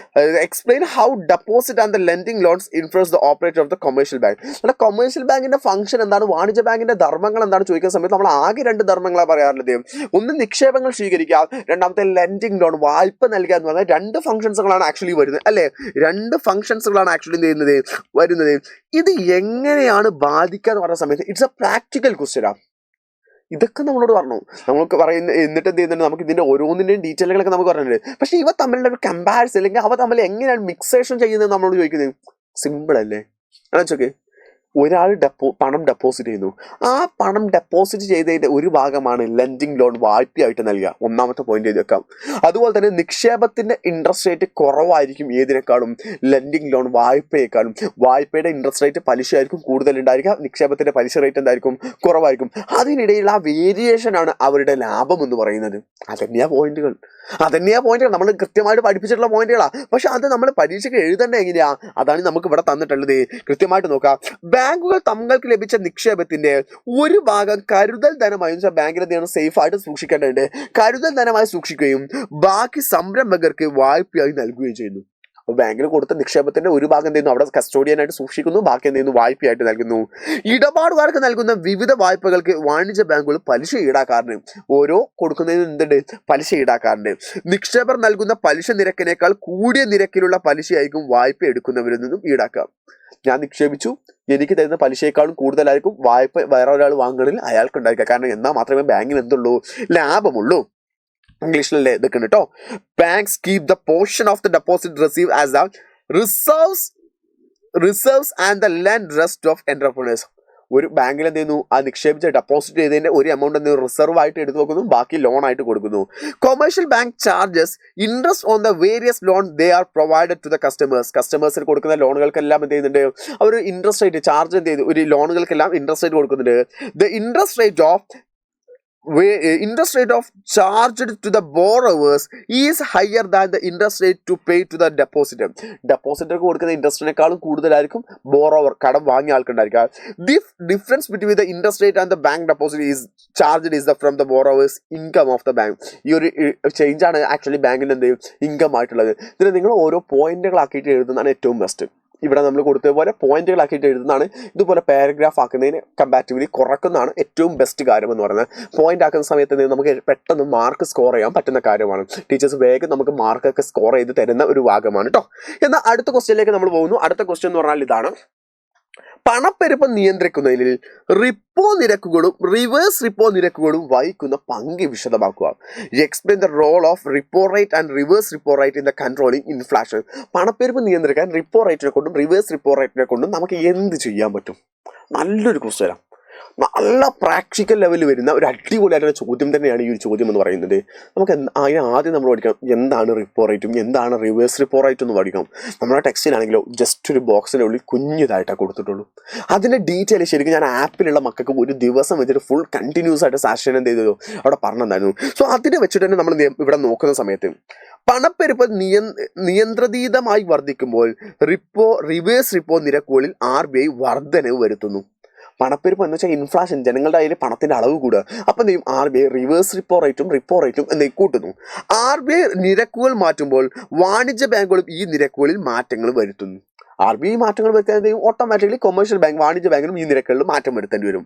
explain how deposit and the lending loans influence the operator of the commercial bank. നമ്മുടെ കൊമേഴ്ഷ്യൽ ബാങ്കിന്റെ ഫംഗ്ഷൻ എന്താണ്, വാണിജ്യ ബാങ്കിന്റെ ധർമ്മങ്ങൾ എന്താണ് ചോദിക്കുന്ന സമയത്ത് നമ്മൾ ആകെ 2 ധർമ്മങ്ങളാണ് പറയാറുള്ളത്. ഒന്ന് നിക്ഷേപങ്ങൾ സ്വീകരിക്കുക, രണ്ടാമത്തെ ലെൻഡിങ് ലോൺ വായ്പ നൽകുക എന്ന് പറഞ്ഞാൽ 2 ഫംഗ്ഷൻസുകളാണ് ആക്ച്വലി വരുന്നത് അല്ലേ? 2 ഫംഗ്ഷൻസുകളാണ് ആക്ച്വലി വരുന്നത്. ഇത് എങ്ങനെയാണ് ബാധിക്കുക എന്ന് പറഞ്ഞ സമയത്ത് ഇറ്റ്സ് എ പ്രാക്ടിക്കൽ ക്വസ്റ്റ്യനാണ്. ഇതൊക്കെ നമ്മളോട് പറഞ്ഞു, നമുക്ക് പറയുന്ന എന്നിട്ട് എന്ത് ചെയ്യുന്നുണ്ട്? നമുക്ക് ഇതിന്റെ ഓരോന്നിന്റെയും ഡീറ്റെയിലുകളൊക്കെ നമുക്ക് പറഞ്ഞിട്ടുണ്ട്. പക്ഷെ ഇവ തമ്മിലുള്ള ഒരു കമ്പാരിസൺ അല്ലെങ്കിൽ അവ തമ്മിൽ എങ്ങനെയാണ് മിക്സേഷൻ ചെയ്യുന്നത് നമ്മളോട് ചോദിക്കുന്നത്. സിമ്പിൾ അല്ലേ? ആലോചിച്ചോക്കെ. ഒരാൾ പണം ഡെപ്പോസിറ്റ് ചെയ്യുന്നു. ആ പണം ഡെപ്പോസിറ്റ് ചെയ്തതിന്റെ ഒരു ഭാഗമാണ് ലെൻഡിങ് ലോൺ വായ്പയായിട്ട് നൽകുക. ഒന്നാമത്തെ പോയിന്റ് ചെയ്ത് വെക്കാം. അതുപോലെ തന്നെ നിക്ഷേപത്തിന്റെ ഇൻട്രസ്റ്റ് റേറ്റ് കുറവായിരിക്കും ഏതിനേക്കാളും? Lending loan വായ്പയേക്കാളും. വായ്പയുടെ ഇൻട്രസ്റ്റ് റേറ്റ് പലിശ ആയിരിക്കും കൂടുതൽ ഉണ്ടായിരിക്കുക, നിക്ഷേപത്തിന്റെ പലിശ റേറ്റ് എന്തായിരിക്കും? കുറവായിരിക്കും. അതിനിടയിൽ ആ വേരിയേഷൻ ആണ് അവരുടെ ലാഭം എന്ന് പറയുന്നത്. അതന്നെയാ പോയിന്റുകൾ നമ്മൾ കൃത്യമായിട്ട് പഠിപ്പിച്ചിട്ടുള്ള പോയിന്റുകളാണ്. പക്ഷെ അത് നമ്മൾ പരീക്ഷയ്ക്ക് എഴുതേണ്ട എങ്ങനെയാ? അതാണ് നമുക്ക് ഇവിടെ തന്നിട്ടുള്ളത്. കൃത്യമായിട്ട് നോക്കാം. ബാങ്കുകൾ തങ്ങൾക്ക് ലഭിച്ച നിക്ഷേപത്തിന്റെ ഒരു ഭാഗം കരുതൽ ധനമായി ബാങ്കിൽ എന്ത് ചെയ്യണം? സേഫ് ആയിട്ട് സൂക്ഷിക്കേണ്ടതുണ്ട്. കരുതൽ ധനമായി സൂക്ഷിക്കുകയും ബാക്കി സംരംഭകർക്ക് വായ്പയായി നൽകുകയും ചെയ്യുന്നു. ബാങ്കിൽ കൊടുത്ത നിക്ഷേപത്തിന്റെ ഒരു ഭാഗം എന്ത് ചെയ്യുന്നു? അവിടെ കസ്റ്റോഡിയനായിട്ട് സൂക്ഷിക്കുന്നു, ബാക്കി എന്ത് ചെയ്യുന്നു? വായ്പയായിട്ട് നൽകുന്നു. ഇടപാടുകാർക്ക് നൽകുന്ന വിവിധ വായ്പകൾക്ക് വാണിജ്യ ബാങ്കുകൾ പലിശ ഈടാക്കാറുണ്ട്. ഓരോ കൊടുക്കുന്നതിന് എന്തുണ്ട്? പലിശ ഈടാക്കാറുണ്ട്. നിക്ഷേപർ നൽകുന്ന പലിശ നിരക്കിനേക്കാൾ കൂടിയ നിരക്കിലുള്ള പലിശയായിരിക്കും വായ്പ എടുക്കുന്നവരിൽ നിന്നും ഈടാക്കുക. ഞാൻ നിക്ഷേപിച്ചു, എനിക്ക് തരുന്ന പലിശയേക്കാളും കൂടുതലായിരിക്കും വായ്പ വേറെ ഒരാൾ വാങ്ങണമെങ്കിൽ അയാൾക്ക് ഉണ്ടായിരിക്കുക. കാരണം എന്നാൽ മാത്രമേ ബാങ്കിന് എന്തുള്ളൂ? ലാഭമുള്ളൂ. ഇംഗ്ലീഷിലല്ലേ ഇതൊക്കെ ഉണ്ട് കേട്ടോ. Banks keep the portion of the deposit receive as the reserves and the lent rest of entrepreneurs. ഒരു ബാങ്കിൽ എന്ത് ചെയ്യുന്നു? ആ നിക്ഷേപിച്ച് ഡെപ്പോസിറ്റ് ചെയ്തതിന്റെ ഒരു എമൗണ്ട് എന്ത് റിസർവ് ആയിട്ട് എടുത്തു വെക്കുന്നു, ബാക്കി ലോൺ ആയിട്ട് കൊടുക്കുന്നു. Commercial bank charges interest on the various loan they are provided to the കസ്റ്റമേഴ്സിന് കൊടുക്കുന്ന ലോണുകൾക്കെല്ലാം എന്ത് ചെയ്യുന്നുണ്ട്? അവർ ഇൻട്രസ്റ്റ് റേറ്റ് ചാർജ് എന്ത് ചെയ്തു? ഒരു ലോണുകൾക്കെല്ലാം ഇൻട്രസ്റ്റ് റേറ്റ് കൊടുക്കുന്നുണ്ട്. The interest rate of interest rate of charged to the borrowers is higher than the interest rate to pay to the depositor. ഡെപ്പോസിറ്റർക്ക് കൊടുക്കുന്ന ഇൻട്രസ്റ്റിനേക്കാളും കൂടുതലായിരിക്കും ബോറോവർ കടം വാങ്ങിയ ആൾക്കുണ്ടായിരിക്കുക. The difference between the interest rate and the bank deposit is charged is the from the borrowers income of the bank. ഈ ഒരു change ആണ് ആക്ച്വലി ബാങ്കിൻ്റെ എന്ത് ഇൻകം ആയിട്ടുള്ളത്. ഇതിന് നിങ്ങൾ ഓരോ പോയിന്റുകളാക്കിയിട്ട് എഴുതുന്നതാണ് ഏറ്റവും ബെസ്റ്റ്. ഇവിടെ നമ്മൾ കൊടുത്തതുപോലെ പോയിന്റുകളാക്കിയിട്ട് എഴുതുന്നതാണ്. ഇതുപോലെ പാരഗ്രാഫ് ആക്കുന്നതിന് കമ്പാരിറ്റീവ്ലി കുറക്കുന്നതാണ് ഏറ്റവും ബെസ്റ്റ് കാര്യം എന്ന് പറയുന്നത്. പോയിന്റ് ആക്കുന്ന സമയത്ത് നമുക്ക് പെട്ടെന്ന് മാർക്ക് സ്കോർ ചെയ്യാൻ പറ്റുന്ന കാര്യമാണ്. ടീച്ചേഴ്സ് വേഗം നമുക്ക് മാർക്കൊക്കെ സ്കോർ ചെയ്ത് തരുന്ന ഒരു ഭാഗമാണ് കേട്ടോ. എന്നാൽ അടുത്ത ക്വസ്റ്റ്യനിലേക്ക് നമ്മൾ പോകുന്നു. അടുത്ത ക്വസ്റ്റ്യൻ എന്ന് പറഞ്ഞാൽ ഇതാണ്: പണപ്പെരുപ്പം നിയന്ത്രിക്കുന്നതിൽ റിപ്പോ നിരക്കുകളും റിവേഴ്സ് റിപ്പോ നിരക്കുകളും വഹിക്കുന്ന പങ്ക് വിശദമാക്കുക. Explain the role of repo rate and reverse repo rate in the controlling inflation. പണപ്പെരുപ്പം നിയന്ത്രിക്കാൻ റിപ്പോ റേറ്റിനെ കൊണ്ടും റിവേഴ്സ് റിപ്പോ റേറ്റിനെ കൊണ്ടും നമുക്ക് എന്ത് ചെയ്യാൻ പറ്റും? നല്ലൊരു ക്വസ്റ്റ്യനാണ്. നല്ല പ്രാക്ടിക്കൽ ലെവലിൽ വരുന്ന ഒരു അടിപൊളിയായിട്ടുള്ള ചോദ്യം തന്നെയാണ് ഈ ഒരു ചോദ്യം എന്ന് പറയുന്നത്. നമുക്ക് അതിന് ആദ്യം നമ്മൾ പഠിക്കണം എന്താണ് റിപ്പോ റേറ്റും എന്താണ് റിവേഴ്സ് റിപ്പോ റേറ്റും എന്ന് പഠിക്കണം. നമ്മുടെ ടെക്സ്റ്റിലാണെങ്കിലോ ജസ്റ്റ് ഒരു ബോക്സിനുള്ളിൽ കുഞ്ഞിതായിട്ടാണ് കൊടുത്തിട്ടുള്ളൂ. അതിൻ്റെ ഡീറ്റെയിൽ ശരിക്കും ഞാൻ ആപ്പിലുള്ള മക്കൾക്ക് ഒരു ദിവസം വെച്ചിട്ട് ഫുൾ കണ്ടിന്യൂസ് ആയിട്ട് സാഷൻ എന്ത് ചെയ്തതോ അവിടെ പറഞ്ഞിട്ടുണ്ടായിരുന്നു. സോ അതിനെ വെച്ചിട്ട് തന്നെ നമ്മൾ ഇവിടെ നോക്കുന്ന സമയത്ത് പണപ്പെരുപ്പം നിയന്ത്രിതമായി വർദ്ധിക്കുമ്പോൾ റിവേഴ്സ് റിപ്പോ നിരക്കുകളിൽ RBI വർധനവ് വരുത്തുന്നു. പണപ്പെരുപ്പം എന്ന് വെച്ചാൽ ഇൻഫ്ലേഷൻ, ജനങ്ങളുടെ കയ്യിൽ പണത്തിന്റെ അളവ് കൂടുക. അപ്പം എന്ത് ചെയ്യും? RBI റിവേഴ്സ് റിപ്പോ റേറ്റും എന്തെങ്കിലും കൂട്ടുന്നു. RBI നിരക്കുകൾ മാറ്റുമ്പോൾ വാണിജ്യ ബാങ്കുകളും ഈ നിരക്കുകളിൽ മാറ്റങ്ങൾ വരുത്തുന്നു. RBI മാറ്റങ്ങൾ വരുത്താൻ ഓട്ടോമാറ്റിക്കലി കൊമേഴ്ഷ്യൽ ബാങ്ക് വാണിജ്യ ബാങ്കിലും ഈ നിരക്കുകളിൽ മാറ്റം വരുത്തേണ്ടി വരും.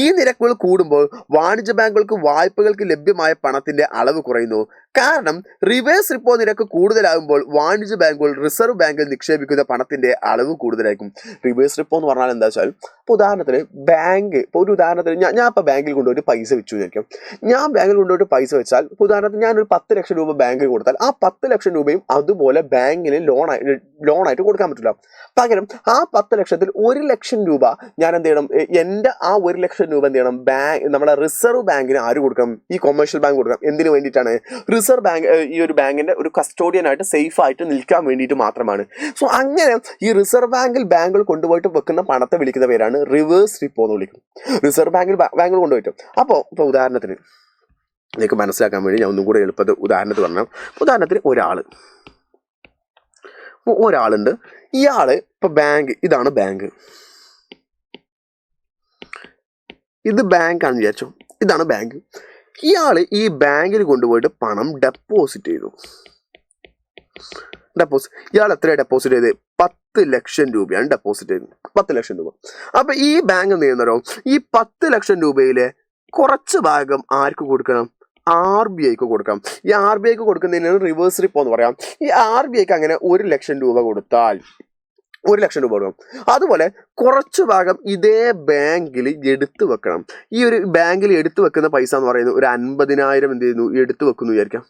ഈ നിരക്കുകൾ കൂടുമ്പോൾ വാണിജ്യ ബാങ്കുകൾക്ക് വായ്പകൾക്ക് ലഭ്യമായ പണത്തിന്റെ അളവ് കുറയുന്നു. കാരണം റിവേഴ്സ് റിപ്പോ നിരക്ക് കൂടുതലാകുമ്പോൾ വാണിജ്യ ബാങ്കുകൾ റിസർവ് ബാങ്കിൽ നിക്ഷേപിക്കുന്ന പണത്തിന്റെ അളവ് കൂടുതലായിരിക്കും. റിവേഴ്സ് റിപ്പോ എന്ന് പറഞ്ഞാൽ എന്താ വെച്ചാൽ, ഇപ്പോൾ ഉദാഹരണത്തിന് ബാങ്ക്, ഇപ്പോൾ ഒരു ഉദാഹരണത്തിന് ഞാൻ ഇപ്പോൾ ബാങ്കിൽ കൊണ്ടുപോയിട്ട് പൈസ വെച്ചു വിചാരിക്കാം. ഞാൻ ബാങ്കിൽ കൊണ്ടുപോയിട്ട് പൈസ വെച്ചാൽ, ഇപ്പോൾ ഉദാഹരണത്തിന് ഞാനൊരു 10 ലക്ഷം രൂപ ബാങ്കിൽ കൊടുത്താൽ ആ 10 ലക്ഷം രൂപയും അതുപോലെ ബാങ്കിന് ലോണായിട്ട് കൊടുക്കാൻ പറ്റില്ല. പകരം ആ 10 ലക്ഷത്തിൽ 1 ലക്ഷം രൂപ ഞാൻ എന്ത് ചെയ്യണം? എൻ്റെ ആ 1 ലക്ഷം രൂപ എന്ത് ചെയ്യണം? നമ്മുടെ റിസർവ് ബാങ്കിന് ആര് കൊടുക്കണം? ഈ കൊമേഴ്ഷ്യൽ ബാങ്ക് കൊടുക്കണം. എന്തിനു വേണ്ടിയിട്ടാണ്? റിസർവ് ബാങ്ക് ഈ ഒരു ബാങ്കിന്റെ ഒരു കസ്റ്റോഡിയനായിട്ട് സേഫ് ആയിട്ട് നിൽക്കാൻ വേണ്ടിയിട്ട് മാത്രമാണ്. സോ അങ്ങനെ ഈ റിസർവ് ബാങ്കുകൾ കൊണ്ടുപോയിട്ട് വെക്കുന്ന പണത്തെ വിളിക്കുന്ന പേരാണ് റിവേഴ്സ് റിപ്പോ എന്ന് വിളിക്കും. റിസർവ് ബാങ്കുകൾ കൊണ്ടുപോയിട്ട് ഇപ്പോൾ ഉദാഹരണത്തിന് നിങ്ങൾക്ക് മനസ്സിലാക്കാൻ വേണ്ടി ഞാൻ ഒന്നും കൂടെ എളുപ്പത്തിൽ ഉദാഹരണത്തിന് പറഞ്ഞാൽ, ഉദാഹരണത്തിന് ഒരാളുണ്ട്. ഇയാള് ഇപ്പൊ ബാങ്ക്, ഇതാണ് ബാങ്ക്, ഇത് ബാങ്കാണെന്ന് വിചാരിച്ചോ, ഇതാണ് ബാങ്ക്. ഇയാള് ഈ ബാങ്കിൽ കൊണ്ടുപോയിട്ട് പണം ഡെപ്പോസിറ്റ് ചെയ്തു. ഇയാൾ എത്രയാണ് ഡെപ്പോസിറ്റ് ചെയ്തത്? 10 ലക്ഷം രൂപയാണ് ഡെപ്പോസിറ്റ് ചെയ്തത്. 10 ലക്ഷം രൂപ. അപ്പൊ ഈ ബാങ്ക് എന്ത് ചെയ്യുന്നോ, ഈ 10 ലക്ഷം രൂപയിലെ കുറച്ച് ഭാഗം ആർക്ക് കൊടുക്കണം? RBIക്ക് കൊടുക്കാം. ഈ RBIക്ക് കൊടുക്കുന്നതിനാണ് റിവേഴ്സ് റിപ്പോ എന്ന് പറയാം. ഈ RBIക്ക് അങ്ങനെ 1 ലക്ഷം രൂപ കൊടുത്താൽ 1 ലക്ഷം രൂപ കൊടുക്കണം. അതുപോലെ കുറച്ച് ഭാഗം ഇതേ ബാങ്കിൽ എടുത്തു വെക്കണം. ഈ ഒരു ബാങ്കിൽ എടുത്തു വെക്കുന്ന പൈസ എന്ന് പറയുന്നത് ഒരു 50,000 എന്ത് ചെയ്യുന്നു? എടുത്തു വെക്കുന്നു വിചാരിക്കാം.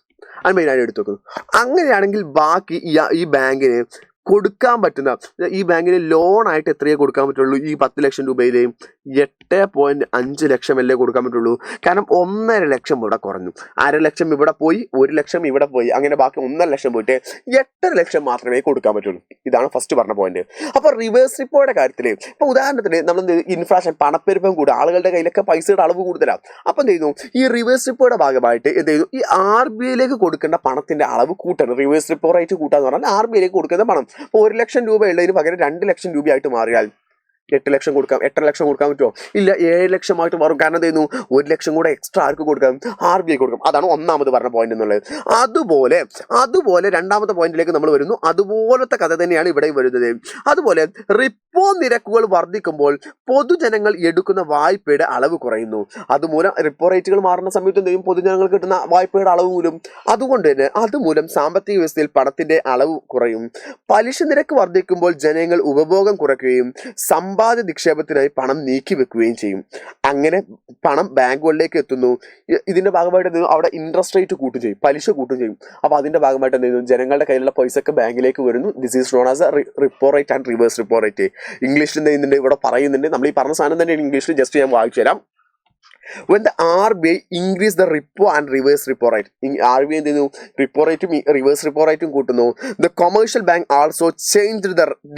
50,000 എടുത്തു വെക്കുന്നു. അങ്ങനെയാണെങ്കിൽ ബാക്കി ഈ ബാങ്കിന് കൊടുക്കാൻ പറ്റുന്ന, ഈ ബാങ്കിന് ലോണായിട്ട് എത്രയേ കൊടുക്കാൻ പറ്റുള്ളൂ? ഈ 10 ലക്ഷം രൂപയിലെയും 8.5 ലക്ഷം അല്ലേ കൊടുക്കാൻ പറ്റുള്ളൂ. കാരണം 1.5 ലക്ഷം ഇവിടെ കുറഞ്ഞു, 1/2 ലക്ഷം ഇവിടെ പോയി, 1 ലക്ഷം ഇവിടെ പോയി, അങ്ങനെ ബാക്കി 1.5 ലക്ഷം പോയിട്ട് 8 ലക്ഷം മാത്രമേ കൊടുക്കാൻ പറ്റുള്ളൂ. ഇതാണ് ഫസ്റ്റ് പറഞ്ഞ പോയിന്റ്. അപ്പൊ റിവേഴ്സ് റിപ്പോയുടെ കാര്യത്തിൽ ഇപ്പൊ ഉദാഹരണത്തിന് നമ്മൾ ഇൻഫ്ലേഷൻ, പണപ്പെരുപ്പം കൂടുക, ആളുകളുടെ കയ്യിലൊക്കെ പൈസയുടെ അളവ് കൂടുതലാണ്. അപ്പൊ എന്ത് ചെയ്യുന്നു? ഈ റിവേഴ്സ് റിപ്പോയുടെ ഭാഗമായിട്ട് എന്ത് ചെയ്യുന്നു? ഈ RBIയിലേക്ക് കൊടുക്കേണ്ട പണത്തിന്റെ അളവ് കൂട്ടണം. റിവേഴ്സ് റിപ്പോ റേറ്റ് കൂട്ടാന്ന് പറഞ്ഞാൽ RBIയിലേക്ക് കൊടുക്കുന്ന പണം ഇപ്പോൾ 1 ലക്ഷം രൂപ ഉള്ളതിന് പകരം 2 ലക്ഷം രൂപയായിട്ട് മാറിയാൽ 8 ലക്ഷം കൊടുക്കാം. 8.5 ലക്ഷം കൊടുക്കാൻ പറ്റുമോ? ഇല്ല, 7 ലക്ഷമായിട്ട് മാറും. കാരണം എന്ത് ചെയ്യുന്നു? 1 ലക്ഷം കൂടെ എക്സ്ട്രാ ആർക്ക് കൊടുക്കാം? RBI കൊടുക്കാം. അതാണ് ഒന്നാമത് പറഞ്ഞ പോയിന്റ് എന്നുള്ളത്. അതുപോലെ രണ്ടാമത്തെ പോയിന്റിലേക്ക് നമ്മൾ വരുന്നു. അതുപോലത്തെ കഥ തന്നെയാണ് ഇവിടെ വരുന്നത്. അതുപോലെ റിപ്പോ നിരക്കുകൾ വർദ്ധിക്കുമ്പോൾ പൊതുജനങ്ങൾ എടുക്കുന്ന വായ്പയുടെ അളവ് കുറയുന്നു. അതുമൂലം റിപ്പോ റേറ്റുകൾ മാറുന്ന സമയത്ത് എന്ത് ചെയ്യും? പൊതുജനങ്ങൾക്ക് കിട്ടുന്ന വായ്പയുടെ അളവ് മൂലം, അതുമൂലം സാമ്പത്തിക വ്യവസ്ഥയിൽ പണത്തിന്റെ അളവ് കുറയും. പലിശ നിരക്ക് വർദ്ധിക്കുമ്പോൾ ജനങ്ങൾ ഉപഭോഗം കുറയ്ക്കുകയും സമ്പാദ്യ നിക്ഷേപത്തിനായി പണം നീക്കി വെക്കുകയും ചെയ്യും. അങ്ങനെ പണം ബാങ്കുകളിലേക്ക് എത്തുന്നു. ഇതിന്റെ ഭാഗമായിട്ട് എന്ത് ചെയ്യും? അവിടെ ഇൻട്രസ്റ്റ് റേറ്റ് കൂട്ടും ചെയ്യും, പലിശ കൂട്ടും ചെയ്യും. അപ്പൊ അതിന്റെ ഭാഗമായിട്ട് എന്ത് ചെയ്യുന്നു? ജനങ്ങളുടെ കയ്യിലുള്ള പൈസക്ക് ബാങ്കിലേക്ക് വരുന്നു. This is known as A repo rate and reverse repo rate. ഇംഗ്ലീഷിൽ എന്ത് ചെയ്യുന്നുണ്ട്? ഇവിടെ പറയുന്നുണ്ട്. നമ്മൾ ഈ പറഞ്ഞ സാധനം തന്നെ ഇംഗ്ലീഷിൽ ജസ്റ്റ് ഞാൻ വായിച്ചു തരാം. when the RBI increase the repo and reverse repo rate. RBI എന്ത് ചെയ്യുന്നു, റിപ്പോ റേറ്റും റിവേഴ്സ് റിപ്പോ റേറ്റും കൂട്ടുന്നു. The commercial bank also changed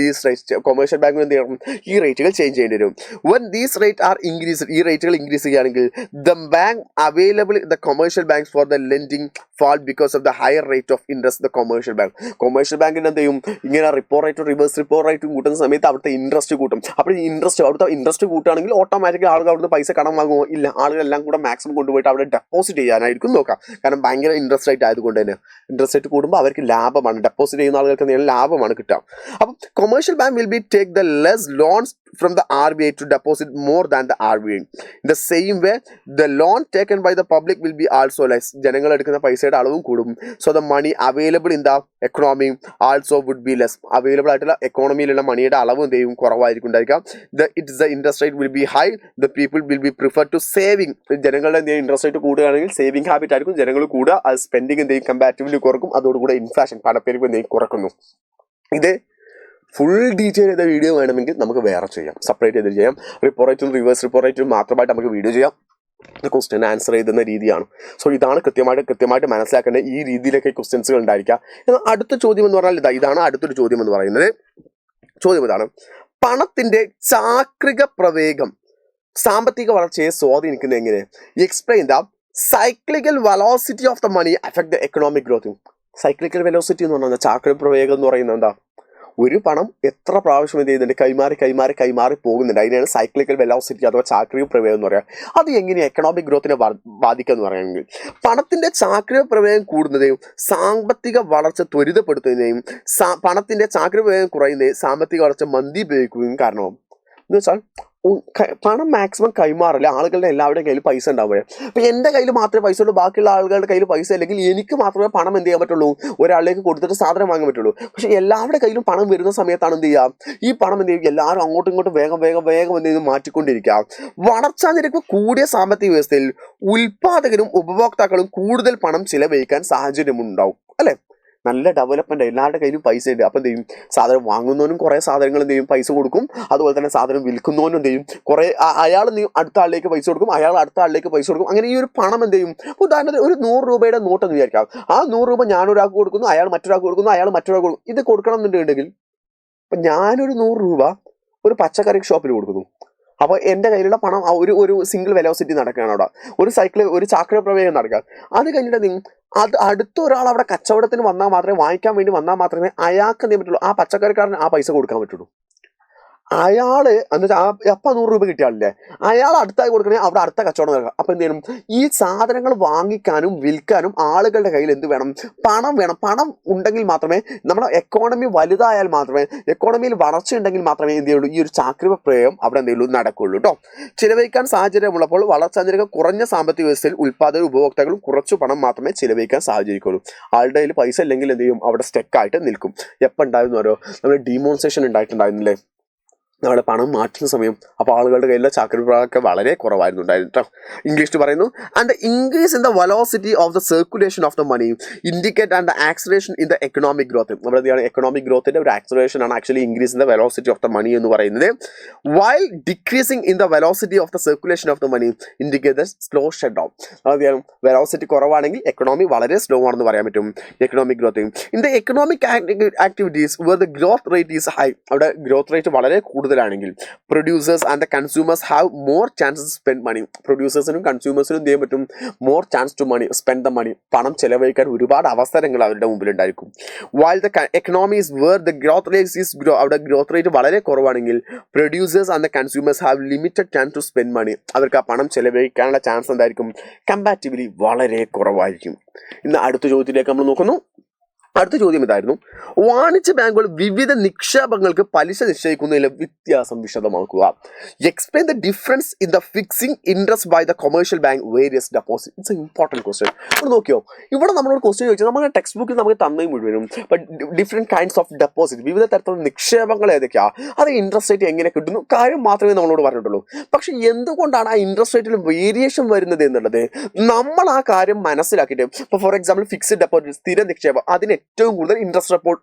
these rates. Commercial bank എന്ത് ചെയ്യണം, ഈ റേറ്റുകൾ ചേഞ്ച് ചെയ്യേണ്ടി വരും. When these rates are increased, ഈ റേറ്റുകൾ ഇൻക്രീസ് ചെയ്യുകയാണെങ്കിൽ the bank available the commercial banks for the lending fall because of the higher rate of interest the commercial bank. Commercial ബാങ്കിന് എന്ത് ചെയ്യും, ഇങ്ങനെ റിപ്പോ റേറ്റും റിവേഴ്സ് റിപ്പോ റേറ്റും കൂട്ടുന്ന സമയത്ത് അവിടുത്തെ ഇൻട്രസ്റ്റ് കൂട്ടും. അപ്പോൾ ഈ അവിടുത്തെ ഇൻട്രസ്റ്റ് കൂട്ടുകയാണെങ്കിൽ ഓട്ടോമാറ്റിക്കലി ആളുകൾ അവിടുന്ന് പൈസ കടം വാങ്ങുമോ? ഇല്ല, ആളുകളെല്ലാം കൂടെ മാക്സിമം കൊണ്ടുപോയിട്ട് അവിടെ ഡെപ്പോസിറ്റ് ചെയ്യാനായിരിക്കും നോക്കാം. കാരണം ഭയങ്കര ഇൻട്രസ്റ്റ് റേറ്റ് ആയതുകൊണ്ട് തന്നെ ഇൻട്രസ്റ്റ് റേറ്റ് കൂടുമ്പോൾ അവർക്ക് ലാഭമാണ്, ഡെപ്പോസിറ്റ് ചെയ്യുന്ന ആളുകൾക്ക് ലാഭമാണ് കിട്ടുക. അപ്പം commercial bank will be take the less loans from the RBI to deposit more than the RBI. In the same way, the loan taken by the public will be also less. ജനങ്ങൾ എടുക്കുന്ന പൈസയുടെ അളവും കൂടും. So the money available in the economy also would be less. Available ആയിട്ടുള്ള എക്കോണമിയിലുള്ള മണിയുടെ അളവ് എന്ത് ചെയ്യും, കുറവായിരിക്കും ഉണ്ടായിരിക്കാം. The interest rate will be high. The people will be prefer to saving. ജനങ്ങളുടെ എന്ത് ചെയ്യും, ഇൻട്രസ്റ്റ് റേറ്റ് കൂടുകയാണെങ്കിൽ സേവിംഗ് ഹാബിറ്റ് ആയിരിക്കും ജനങ്ങൾ കൂടുക. അത് സ്പെൻഡിങ് എന്ത് ചെയ്യും, കമ്പാരിറ്റീവ്ലി കുറക്കും. അതോടുകൂടെ ഇൻഫ്ലേഷൻ പണപ്പെരുപ്പം എന്ത് ചെയ്യും, കുറക്കുന്നു. ഇത് ഫുൾ ഡീറ്റെയിൽ ചെയ്ത വീഡിയോ വേണമെങ്കിൽ നമുക്ക് വേറെ ചെയ്യാം, സെപ്പറേറ്റ് ചെയ്ത് ചെയ്യാം. റിപ്പോ റേറ്റും റിവേഴ്സ് റിപ്പോ റേറ്റും മാത്രമായിട്ട് നമുക്ക് വീഡിയോ ചെയ്യാം. ക്വസ്റ്റ്യൻ ആൻസർ ചെയ്തുന്ന രീതിയാണ്. സോ ഇതാണ് കൃത്യമായിട്ട് മനസ്സിലാക്കേണ്ട. ഈ രീതിയിലൊക്കെ ക്വസ്റ്റ്യൻസുകൾ ഉണ്ടായിരിക്കുക. എന്നാൽ അടുത്ത ചോദ്യം എന്ന് പറഞ്ഞാൽ ഇതാണ് അടുത്തൊരു ചോദ്യം എന്ന് പറയുന്നത്. ചോദ്യം ഇതാണ്: പണത്തിന്റെ ചാക്രിക പ്രവേഗം സാമ്പത്തിക വളർച്ചയെ സ്വാധീനിക്കുന്നത് എങ്ങനെ? Explain the cyclical velocity of the money affect the economic growth. Cyclical velocity എന്ന് പറഞ്ഞാൽ ചാക്രിക പ്രവേഗം എന്ന് പറയുന്നത് എന്താ? ഒരു പണം എത്ര പ്രാവശ്യം എന്ത് ചെയ്യുന്നുണ്ട്, കൈമാറി പോകുന്നുണ്ട്. അതിനാണ് സൈക്ലിക്കൽ വെലോസിറ്റി അഥവാ ചാക്രിക പ്രവേഗം എന്ന് പറയുക. അത് എങ്ങനെ എക്കണോമിക് ഗ്രോത്തിനെ ബാധിക്കുക എന്ന് പറയുകയാണെങ്കിൽ, പണത്തിന്റെ ചാക്രിക പ്രവേഗം കൂടുന്നതെയും സാമ്പത്തിക വളർച്ച ത്വരിതപ്പെടുത്തുന്നതിനെയും പണത്തിന്റെ ചാക്രിക പ്രവേഗം കുറയുന്നതിന് സാമ്പത്തിക വളർച്ച മന്ദീഭവിക്കുകയും കാരണമാകും. എന്ന് വെച്ചാൽ പണം മാക്സിമം കൈമാറില്ല, ആളുകളുടെ എല്ലാവരുടെയും കയ്യിൽ പൈസ ഉണ്ടാവുക. അപ്പം എൻ്റെ കയ്യിൽ മാത്രമേ പൈസ ഉള്ളൂ, ബാക്കിയുള്ള ആളുകളുടെ കയ്യിൽ പൈസ അല്ലെങ്കിൽ എനിക്ക് മാത്രമേ പണം എന്ത് ചെയ്യാൻ പറ്റുള്ളൂ, ഒരാളിലേക്ക് കൊടുത്തിട്ട് സാധനം വാങ്ങാൻ പറ്റുള്ളൂ. പക്ഷേ എല്ലാവരുടെ കയ്യിലും പണം വരുന്ന സമയത്താണ് എന്ത് ചെയ്യുക, ഈ പണം എന്ത് ചെയ്യും, എല്ലാവരും അങ്ങോട്ടും ഇങ്ങോട്ടും വേഗം എന്ത് ചെയ്ത് മാറ്റിക്കൊണ്ടിരിക്കുക. വളർച്ചാ നിരക്ക് കൂടിയ സാമ്പത്തിക വ്യവസ്ഥയിൽ ഉൽപാദകരും ഉപഭോക്താക്കളും കൂടുതൽ പണം ചിലവഴിക്കാൻ സാഹചര്യമുണ്ടാവും, അല്ലേ? നല്ല ഡെവലപ്മെന്റ്, എല്ലാവരുടെ കയ്യിലും പൈസ ഉണ്ട്. അപ്പം എന്ത് ചെയ്യും, സാധനം വാങ്ങുന്നവനും കുറേ സാധനങ്ങൾ എന്ത് ചെയ്യും, പൈസ കൊടുക്കും. അതുപോലെ തന്നെ സാധനം വിൽക്കുന്നവനും എന്ത് ചെയ്യും, കുറേ അയാൾ എന്ത് ചെയ്യും, അടുത്ത ആളിലേക്ക് പൈസ കൊടുക്കും, അയാൾ അടുത്ത ആളിലേക്ക് പൈസ കൊടുക്കും. അങ്ങനെ ഈ ഒരു പണം എന്ത് ചെയ്യും, ഉദാഹരണത്തിന് ഒരു 100 രൂപയുടെ നോട്ടെന്ന് വിചാരിക്കാം. ആ 100 രൂപ ഞാനൊരാൾക്ക് കൊടുക്കുന്നു, അയാൾ മറ്റൊരാൾക്ക് കൊടുക്കുന്നു, അയാൾ മറ്റൊരാൾക്ക് കൊടുക്കും. ഇത് കൊടുക്കണം എന്നുണ്ടെങ്കിൽ ഇപ്പം ഞാനൊരു 100 രൂപ ഒരു പച്ചക്കറി ഷോപ്പിൽ കൊടുക്കുന്നു. അപ്പോൾ എൻ്റെ കയ്യിലുള്ള പണം ഒരു സിംഗിൾ വെലോസിറ്റി നടക്കുകയാണ് അവിടെ, ഒരു ചാക്രിക പ്രവേഗം നടക്കുക. അത് കഴിഞ്ഞിട്ട് അത് അടുത്ത ഒരാൾ അവിടെ കച്ചവടത്തിന് വന്നാൽ മാത്രമേ, വാങ്ങിക്കാൻ വേണ്ടി വന്നാൽ മാത്രമേ അയാൾക്ക് എന്ത് ചെയ്യാൻ പറ്റുള്ളൂ, ആ പച്ചക്കറിക്കാരന് ആ പൈസ കൊടുക്കാൻ പറ്റുള്ളൂ. അയാൾ എന്നുവെച്ചാൽ അപ്പം 100 രൂപ കിട്ടിയ ആളില്ലേ, അയാൾ അടുത്തായി കൊടുക്കണേ അവിടെ അടുത്ത കച്ചവടം നടക്കുക. അപ്പം എന്ത് ചെയ്യണം, ഈ സാധനങ്ങൾ വാങ്ങിക്കാനും വിൽക്കാനും ആളുകളുടെ കയ്യിൽ എന്ത് വേണം, പണം വേണം. പണം ഉണ്ടെങ്കിൽ മാത്രമേ, നമ്മുടെ എക്കോണമി വലുതായാൽ മാത്രമേ, എക്കോണമിയിൽ വളർച്ച ഉണ്ടെങ്കിൽ മാത്രമേ എന്ത് ചെയ്യുള്ളൂ, ഈ ഒരു ചാക്രിക പ്രയോഗം അവിടെ എന്ത് ചെയ്യുള്ളൂ, നടക്കുള്ളൂ കേട്ടോ. ചിലവഴിക്കാൻ സാഹചര്യമുള്ളപ്പോൾ വളർച്ചാ നിരക്ക് കുറഞ്ഞ സാമ്പത്തിക വ്യവസ്ഥയിൽ ഉൽപ്പാദകരും ഉപഭോക്താക്കളും കുറച്ചു പണം മാത്രമേ ചിലവഴിക്കാൻ സാഹചര്യക്കുള്ളൂ. ആളുടെ കയ്യിൽ പൈസ ഇല്ലെങ്കിൽ എന്ത് ചെയ്യും, അവിടെ സ്റ്റെക്കായിട്ട് നിൽക്കും. എപ്പോൾ ഉണ്ടായിരുന്നോ നമ്മൾ ഡിമോൺസ്ട്രേഷൻ ഉണ്ടായിട്ടുണ്ടായിരുന്നില്ലേ, നമ്മുടെ പണം മാറ്റുന്ന സമയം. അപ്പോൾ ആളുകളുടെ കയ്യിലെ ചാക്രിക വളരെ കുറവായിരുന്നു ഉണ്ടായിരുന്നു കേട്ടോ. ഇംഗ്ലീഷിൽ പറയുന്നു, and the increase in the velocity of the circulation of the money indicate and the acceleration in the economic growth. നമ്മുടെ എന്താണ്, എക്കണോമിക് ഗ്രോത്തിന്റെ ഒരു ആക്സിലറേഷൻ ആണ് actually increase in the velocity of the money എന്ന് പറയുന്നത്. While decreasing in the velocity of the circulation of the money indicate the slow shut down. അതാണ് velocity കുറവാണെങ്കിൽ economy വളരെ സ്ലോ ആണെന്ന് പറയാൻ പറ്റും. Economic growth in the economic activities where the growth rate is high, അവിടെ growth rate വളരെ കൂടുതലാണെങ്കിൽ producers and the consumers have more chances spend money. പ്രൊഡ്യൂസേഴ്സിനും കൺസ്യൂമേഴ്സിനും എന്ത് ചെയ്യാൻ പറ്റും, more chance to money spend the money, പണം ചെലവഴിക്കാൻ ഒരുപാട് അവസരങ്ങൾ അവരുടെ മുമ്പിൽ ഉണ്ടായിരിക്കും. While the economies where the growth rate is അവിടെ ഗ്രോത്ത് റേറ്റ് വളരെ കുറവാണെങ്കിൽ producers and the consumers have limited chance to spend money, അവർക്ക് ആ പണം ചെലവഴിക്കാനുള്ള ചാൻസ് എന്തായിരിക്കും, കമ്പാരിറ്റീവ്ലി വളരെ കുറവായിരിക്കും. ഇന്ന് അടുത്ത ചോദ്യത്തിലേക്ക് നമ്മൾ നോക്കുന്നു. അടുത്ത ചോദ്യം ഇതായിരുന്നു: വാണിജ്യ ബാങ്കുകൾ വിവിധ നിക്ഷേപങ്ങൾക്ക് പലിശ നിശ്ചയിക്കുന്നതിലെ വ്യത്യാസം വിശദമാക്കുക. Explain the difference in the fixing interest by the commercial bank various deposit. It's a important question. നമ്മൾ നോക്കിയോ, ഇവിടെ നമ്മളോട് ക്വസ്റ്റ്യൻ ചോദിച്ചാൽ നമ്മുടെ ടെക്സ്റ്റ് ബുക്കിൽ നമുക്ക് തന്നേ മുഴുവനും ഡിഫറെൻറ്റ് കൈൻഡ്സ് ഓഫ് ഡെപ്പോസിറ്റ്, വിവിധ തരത്തിലുള്ള നിക്ഷേപങ്ങൾ ഏതൊക്കെയാണ്, അത് ഇൻട്രസ്റ്റ് റേറ്റ് എങ്ങനെ കിട്ടുന്നു കാര്യം മാത്രമേ നമ്മളോട് പറഞ്ഞിട്ടുള്ളൂ. പക്ഷെ എന്തുകൊണ്ടാണ് ആ ഇൻട്രസ്റ്റ് റേറ്റിൽ വേരിയേഷൻ വരുന്നത് എന്നുള്ളത് നമ്മൾ ആ കാര്യം മനസ്സിലാക്കിയിട്ട്, ഇപ്പോൾ ഫോർ എക്സാമ്പിൾ ഫിക്സ്ഡ് ഡെപ്പോസിറ്റ് സ്ഥിര നിക്ഷേപം, അതിന് ഏറ്റവും കൂടുതൽ ഇൻട്രസ്റ്റ്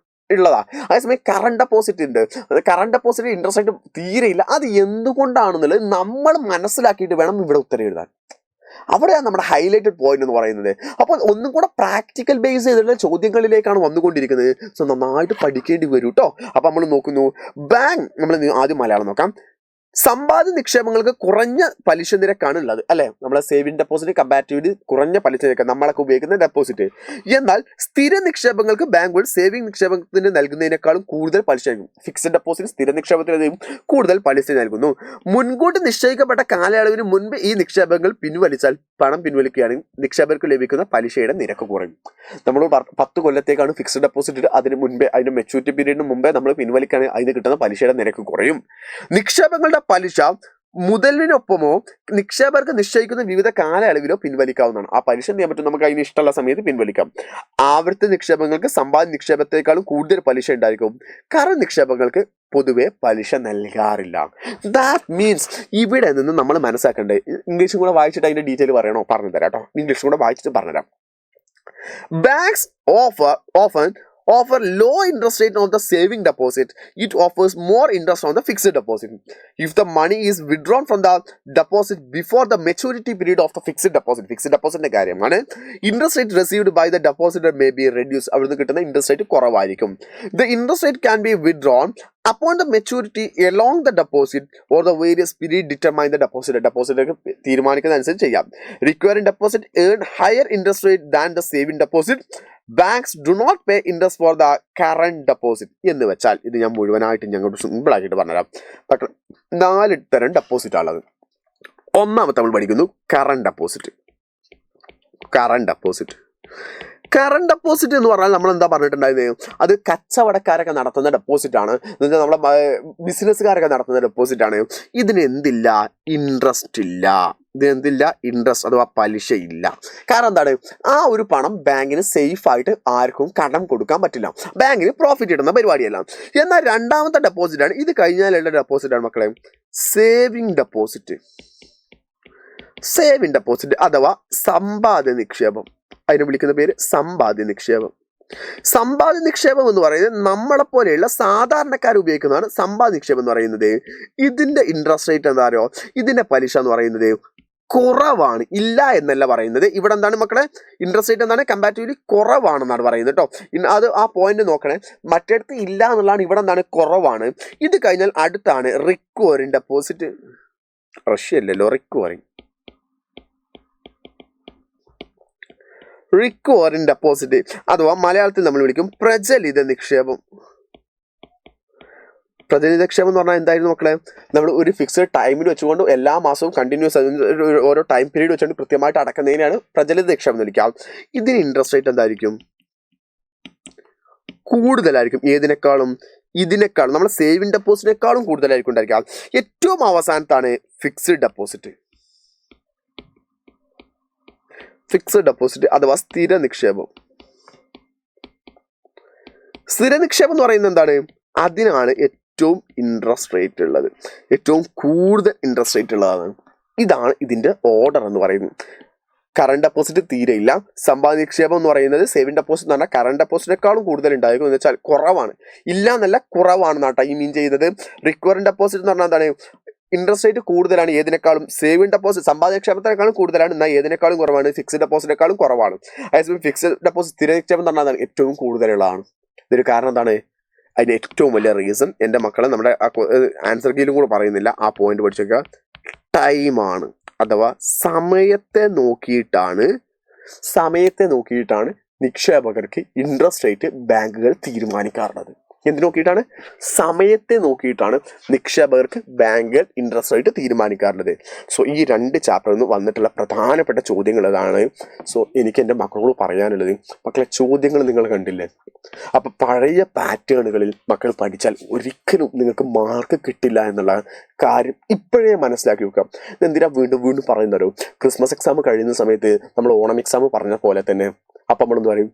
ഉള്ളതാ. അതേസമയം കറണ്ട് ഡെപ്പോസിറ്റ് ഉണ്ട്. കറണ്ട് ഡെപ്പോസിറ്റ് ഇൻട്രസ്റ്റ് റേറ്റ് തീരെ ഇല്ല. അത് എന്തുകൊണ്ടാണെന്നുള്ളത് നമ്മൾ മനസ്സിലാക്കിയിട്ട് വേണം ഇവിടെ ഉത്തരം എഴുതാൻ. അവിടെയാണ് നമ്മുടെ ഹൈലൈറ്റഡ് പോയിന്റ് എന്ന് പറയുന്നത്. അപ്പോൾ ഒന്നും കൂടെ പ്രാക്ടിക്കൽ ബേസ് ചെയ്തിട്ടുള്ള ചോദ്യങ്ങളിലേക്കാണ് വന്നുകൊണ്ടിരിക്കുന്നത്. സോ നന്നായിട്ട് പഠിക്കേണ്ടി വരും കേട്ടോ. അപ്പൊ നമ്മൾ നോക്കുന്നു, ബാങ്ക്, നമ്മൾ ആദ്യം മലയാളം നോക്കാം. സമ്പാദ്യ നിക്ഷേപങ്ങൾക്ക് കുറഞ്ഞ പലിശ നിരക്കാണ് ഉള്ളത് അല്ലെ. നമ്മളെ സേവിംഗ് ഡെപ്പോസിറ്റ് കമ്പാരിറ്റീവ്ലി കുറഞ്ഞ പലിശ നിരക്ക് നമ്മളൊക്കെ ഉപയോഗിക്കുന്ന ഡെപ്പോസിറ്റ്. എന്നാൽ സ്ഥിര നിക്ഷേപങ്ങൾക്ക് ബാങ്കുകൾ സേവിംഗ് നിക്ഷേപത്തിന് നൽകുന്നതിനേക്കാളും കൂടുതൽ പലിശ നൽകും. ഫിക്സഡ് ഡെപ്പോസിറ്റ് സ്ഥിര നിക്ഷേപത്തിന് കൂടുതൽ പലിശ നൽകുന്നു. മുൻകൂട്ടി നിശ്ചയിക്കപ്പെട്ട കാലയളവിന് മുൻപ് ഈ നിക്ഷേപങ്ങൾ പിൻവലിച്ചാൽ, പണം പിൻവലിക്കുകയാണെങ്കിൽ നിക്ഷേപകർക്ക് ലഭിക്കുന്ന പലിശയുടെ നിരക്ക് കുറയും. നമ്മൾ 10 കൊല്ലത്തേക്കാണ് ഫിക്സഡ് ഡെപ്പോസിറ്റ്, അതിന് മുൻപേ, അതിന്റെ മെച്യൂരിറ്റി പീരീഡിന് മുമ്പേ നമ്മൾ പിൻവലിക്കുകയാണെങ്കിൽ അതിന് കിട്ടുന്ന പലിശയുടെ നിരക്ക് കുറയും. നിക്ഷേപങ്ങളുടെ പലിശ മുതലിനൊപ്പമോ നിക്ഷേപകർക്ക് നിശ്ചയിക്കുന്ന വിവിധ കാലയളവിലോ പിൻവലിക്കാവുന്നതാണ്. ആ പലിശ ചെയ്യാൻ പറ്റും, നമുക്ക് അതിന് ഇഷ്ടമുള്ള സമയത്ത് പിൻവലിക്കാം. ആവർത്തി നിക്ഷേപങ്ങൾക്ക് സമ്പാദ്യ നിക്ഷേപത്തെക്കാളും കൂടുതൽ പലിശ ഉണ്ടായിരിക്കും. കറന്റ് നിക്ഷേപങ്ങൾക്ക് പൊതുവെ പലിശ നൽകാറില്ല. ദാറ്റ് മീൻസ് ഇവിടെ നിന്ന് നമ്മൾ മനസ്സിലാക്കേണ്ടത്, ഇംഗ്ലീഷും കൂടെ വായിച്ചിട്ട് അതിന്റെ ഡീറ്റെയിൽ പറയണോ? പറഞ്ഞു തരാം കേട്ടോ. ഇംഗ്ലീഷും കൂടെ വായിച്ചിട്ട് പറഞ്ഞുതരാം. Banks offer low interest rate on the saving deposit. It offers more interest on the fixed deposit. If the money is withdrawn from the deposit before the maturity period of the fixed deposit, കാര്യമാണ്, interest rate received by the depositor may be reduced. അവിടുന്ന് കിട്ടുന്ന interest rate കുറവായിരിക്കും. The interest rate can be withdrawn upon the maturity along the deposit or the various period determine the deposit. Deposit തീരുമാനിക്കുന്ന അനുസരിച്ച് ചെയ്യാം. Recurring deposit earn higher interest rate than the saving deposit. Banks do not pay interest for the current deposit എന്ന് വെച്ചാൽ, ഇത് ഞാൻ മുഴുവനായിട്ട് ഞങ്ങൾക്ക് simple ആക്കിയിട്ട് പറഞ്ഞുതരാം. പക്ഷേ 4 തരം ഡെപ്പോസിറ്റ് ഉള്ളത്. ഒന്നാമത്തെ നമ്മൾ പഠിക്കുന്നു കറന്റ് ഡെപ്പോസിറ്റ്. കറന്റ് ഡെപ്പോസിറ്റ് എന്ന് പറഞ്ഞാൽ നമ്മൾ എന്താ പറഞ്ഞിട്ടുണ്ടായിരുന്നത്, അത് കച്ചവടക്കാരൊക്കെ നടത്തുന്ന ഡെപ്പോസിറ്റ് ആണ്, നമ്മളെ ബിസിനസ്സുകാരൊക്കെ നടത്തുന്ന ഡെപ്പോസിറ്റ് ആണ്. ഇതിന് എന്തില്ല? ഇൻട്രസ്റ്റ് ഇല്ല. ഇൻട്രസ്റ്റ് അഥവാ പലിശ ഇല്ല. കാരണം എന്താണ്? ആ ഒരു പണം ബാങ്കിന് സേഫ് ആയിട്ട് ആർക്കും കടം കൊടുക്കാൻ പറ്റില്ല. ബാങ്കിന് പ്രോഫിറ്റ് ഇടുന്ന പരിപാടിയല്ല. എന്നാൽ രണ്ടാമത്തെ ഡെപ്പോസിറ്റ് ആണ്, ഇത് കഴിഞ്ഞാലുള്ള ഡെപ്പോസിറ്റ് ആണ് മക്കളെ സേവിംഗ് ഡെപ്പോസിറ്റ്. അഥവാ സമ്പാദ്യ നിക്ഷേപം. അതിനെ വിളിക്കുന്ന പേര് സമ്പാദ്യ നിക്ഷേപം. സമ്പാദ്യ നിക്ഷേപം എന്ന് പറയുന്നത് നമ്മളെ പോലെയുള്ള സാധാരണക്കാർ ഉപയോഗിക്കുന്നതാണ് സമ്പാദ്യ നിക്ഷേപം എന്ന് പറയുന്നത്. ഇതിന്റെ ഇൻട്രസ്റ്റ് റേറ്റ് എന്താ അറിയോ? ഇതിന്റെ പലിശ എന്ന് പറയുന്നത് കുറവാണ്, ഇല്ല എന്നല്ല പറയുന്നത്. ഇവിടെ എന്താണ് മക്കളെ? ഇൻട്രസ്റ്റ് റേറ്റ് എന്താണ്? കമ്പാരിറ്റീവ്ലി കുറവാണെന്നാണ് പറയുന്നത് കേട്ടോ. അത് ആ പോയിന്റ് നോക്കണേ. മറ്റേടത്ത് ഇല്ല എന്നുള്ളതാണ്, ഇവിടെ എന്താണ്? കുറവാണ്. ഇത് കഴിഞ്ഞാൽ അടുത്താണ് റിക്കവറിംഗ് ഡെപ്പോസിറ്റ്. റഷ്യല്ലോ റിക്കവറിംഗ് ഡെപ്പോസിറ്റ് അഥവാ മലയാളത്തിൽ നമ്മൾ വിളിക്കും പ്രചലിത നിക്ഷേപം. പ്രചലിത നിക്ഷേപം എന്ന് പറഞ്ഞാൽ എന്തായിരുന്നു മക്കളെ? നമ്മൾ ഒരു ഫിക്സഡ് ടൈമിൽ വെച്ചുകൊണ്ട് എല്ലാ മാസവും കണ്ടിന്യൂസ് ഓരോ ടൈം പീരീഡ് വെച്ചുകൊണ്ട് കൃത്യമായിട്ട് അടക്കുന്നതിനാണ് പ്രചലിത നിക്ഷേപം എന്ന് വിളിക്കാം. ഇതിന് ഇൻട്രസ്റ്റ് റേറ്റ് എന്തായിരിക്കും? കൂടുതലായിരിക്കും. ഇതിനേക്കാളും നമ്മുടെ സേവിംഗ് ഡെപ്പോസിറ്റിനേക്കാളും കൂടുതലായിരിക്കും ഉണ്ടായിരിക്കാം. ഏറ്റവും അവസാനത്താണ് ഫിക്സഡ് ഡെപ്പോസിറ്റ് അഥവാ സ്ഥിര നിക്ഷേപം. എന്ന് പറയുന്നത് എന്താണ്? അതിനാണ് ഏറ്റവും ഇൻട്രസ്റ്റ് റേറ്റ് ഉള്ളത്, ഏറ്റവും കൂടുതൽ ഇൻട്രസ്റ്റ് റേറ്റ് ഉള്ളതാണ്. ഇതാണ് ഇതിന്റെ ഓർഡർ എന്ന് പറയുന്നത്. കറണ്ട് ഡെപ്പോസിറ്റ് തീരെ ഇല്ല. സമ്പാദ്യ നിക്ഷേപം എന്ന് പറയുന്നത് സേവിംഗ് ഡെപ്പോസിറ്റ് എന്ന് പറഞ്ഞാൽ കറണ്ട് ഡെപ്പോസിറ്റിനേക്കാളും കൂടുതൽ ഉണ്ടായിരിക്കും എന്ന് വെച്ചാൽ കുറവാണ്. ഇല്ല എന്നല്ല, കുറവാണെന്നാട്ടോ ഈ മീൻ ചെയ്തത്. റിക്കവറിംഗ് ഡെപ്പോസിറ്റ് എന്ന് പറഞ്ഞാൽ എന്താണ്? ഇൻട്രസ്റ്റ് റേറ്റ് കൂടുതലാണ് ഏതിനേക്കാളും. സേവിംഗ് ഡെപ്പോസിറ്റ് സമ്പാദ്യ നിക്ഷേപത്തിനേക്കാളും കൂടുതലാണ്, എന്നാൽ ഏതിനേക്കാളും കുറവാണ്? ഫിക്സഡ് ഡെപ്പോസിറ്റിനേക്കാളും കുറവാണ്. അതേസമയം ഫിക്സഡ് ഡെപ്പോസിറ്റ് സ്ഥിര നിക്ഷേപം എന്ന് പറഞ്ഞാൽ ഏറ്റവും കൂടുതലുള്ളതാണ്. ഇതൊരു കാരണം എന്താണ്? അതിന് ഏറ്റവും വലിയ റീസൺ എൻ്റെ മക്കളെ നമ്മുടെ ആൻസർ കീയിലും കൂടെ പറയുന്നില്ല, ആ പോയിന്റ് പഠിച്ചേക്കുക. ടൈമാണ് അഥവാ സമയത്തെ നോക്കിയിട്ടാണ് നിക്ഷേപകർക്ക് ഇൻട്രസ്റ്റ് റേറ്റ് ബാങ്കുകൾ തീരുമാനിക്കാറുള്ളത്. എന്ത് നോക്കിയിട്ടാണ്? സമയത്തെ നോക്കിയിട്ടാണ് നിക്ഷേപകർക്ക് ബാങ്കുകൾ ഇൻട്രസ്റ്റ് റേറ്റ് തീരുമാനിക്കാറുള്ളത്. സോ ഈ 2 ചാപ്റ്ററിൽ നിന്ന് വന്നിട്ടുള്ള പ്രധാനപ്പെട്ട ചോദ്യങ്ങൾ അതാണ്. സോ എനിക്ക് എൻ്റെ മക്കളോട് പറയാനുള്ളത്, മക്കളെ ചോദ്യങ്ങൾ നിങ്ങൾ കണ്ടില്ലേ? അപ്പം പഴയ പാറ്റേണുകളിൽ മക്കൾ പഠിച്ചാൽ ഒരിക്കലും നിങ്ങൾക്ക് മാർക്ക് കിട്ടില്ല എന്നുള്ള കാര്യം ഇപ്പോഴേ മനസ്സിലാക്കി വെക്കാം. എന്തിനാ വീണ്ടും പറയുന്നവരോ? ക്രിസ്മസ് എക്സാം കഴിയുന്ന സമയത്ത് നമ്മൾ ഓണം എക്സാം പറഞ്ഞ പോലെ തന്നെ അപ്പം നമ്മളെന്ന് പറയും,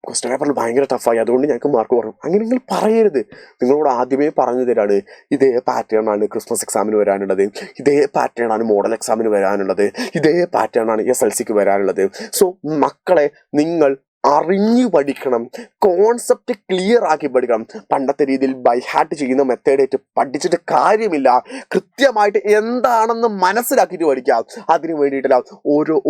ക്വസ്റ്റ്യൻ പേപ്പറിൽ ഭയങ്കര ടഫായി, അതുകൊണ്ട് ഞങ്ങൾക്ക് മാർക്ക് കുറയും. അങ്ങനെ നിങ്ങൾ പറയരുത്. നിങ്ങളോട് ആദ്യമേ പറഞ്ഞു തരാണ്, ഇതേ പാറ്റേൺ ആണ് ക്രിസ്മസ് എക്സാമിന് വരാനുള്ളത്, ഇതേ പാറ്റേൺ ആണ് മോഡൽ എക്സാമിന് വരാനുള്ളത്, ഇതേ പാറ്റേൺ ആണ് SLCക്ക് വരാനുള്ളത്. സോ മക്കളെ, നിങ്ങൾ അറിഞ്ഞു പഠിക്കണം, കോൺസെപ്റ്റ് ക്ലിയർ ആക്കി പഠിക്കണം. പണ്ടത്തെ രീതിയിൽ ബൈ ഹാർട്ട് ചെയ്യുന്ന മെത്തേഡായിട്ട് പഠിച്ചിട്ട് കാര്യമില്ല. കൃത്യമായിട്ട് എന്താണെന്ന് മനസ്സിലാക്കിയിട്ട് പഠിക്കാം. അതിന് വേണ്ടിയിട്ടല്ല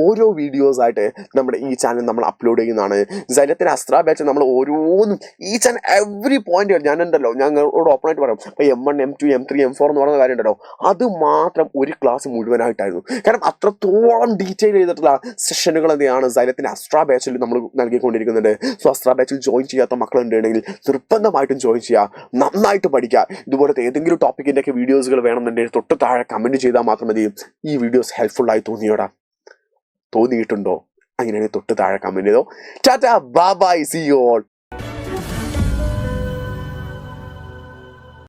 ഓരോ വീഡിയോസ് ആയിട്ട് നമ്മുടെ ഈ ചാനൽ നമ്മൾ അപ്ലോഡ് ചെയ്യുന്നതാണ്. സൈലത്തിന് അസ്ത്ര ബാച്ച് നമ്മൾ ഓരോന്നും ഈച്ച് ആൻഡ് എവറി പോയിന്റ് ഞാനുണ്ടല്ലോ, ഞങ്ങളോട് ഓപ്പണായിട്ട് പറയാം. ഇപ്പോൾ M1 M2 M3 M4 എന്ന് പറയുന്ന കാര്യം ഉണ്ടല്ലോ, അത് മാത്രം ഒരു ക്ലാസ് മുഴുവനായിട്ടായിരുന്നു. കാരണം അത്രത്തോളം ഡീറ്റെയിൽ ചെയ്തിട്ടുള്ള സെഷനുകൾ എന്തെയാണ് സൈലത്തിന്റെ അസ്ട്ര ബാച്ചിൽ നമ്മൾ നൽകിക്കൊണ്ടിരിക്കുന്നുണ്ട്. സോ അസ്ട്ര ബാച്ചിൽ ജോയിൻ ചെയ്യാത്ത മക്കളുണ്ടെങ്കിൽ നിർബന്ധമായിട്ടും ജോയിൻ ചെയ്യുക, നന്നായിട്ട് പഠിക്കുക. ഇതുപോലത്തെ ഏതെങ്കിലും ടോപ്പിക്കിന്റെ ഒക്കെ വീഡിയോസുകൾ വേണമെന്നുണ്ടെങ്കിൽ തൊട്ട് താഴെ കമന്റ് ചെയ്താൽ മാത്രം മതി. ഈ വീഡിയോസ് ഹെൽപ്ഫുൾ ആയി തോന്നിയിട്ടുണ്ടോ? അങ്ങനെയാണെങ്കിൽ തൊട്ട് താഴെ കമന്റ് ചെയ്തോ. Tata, bye bye, see you all.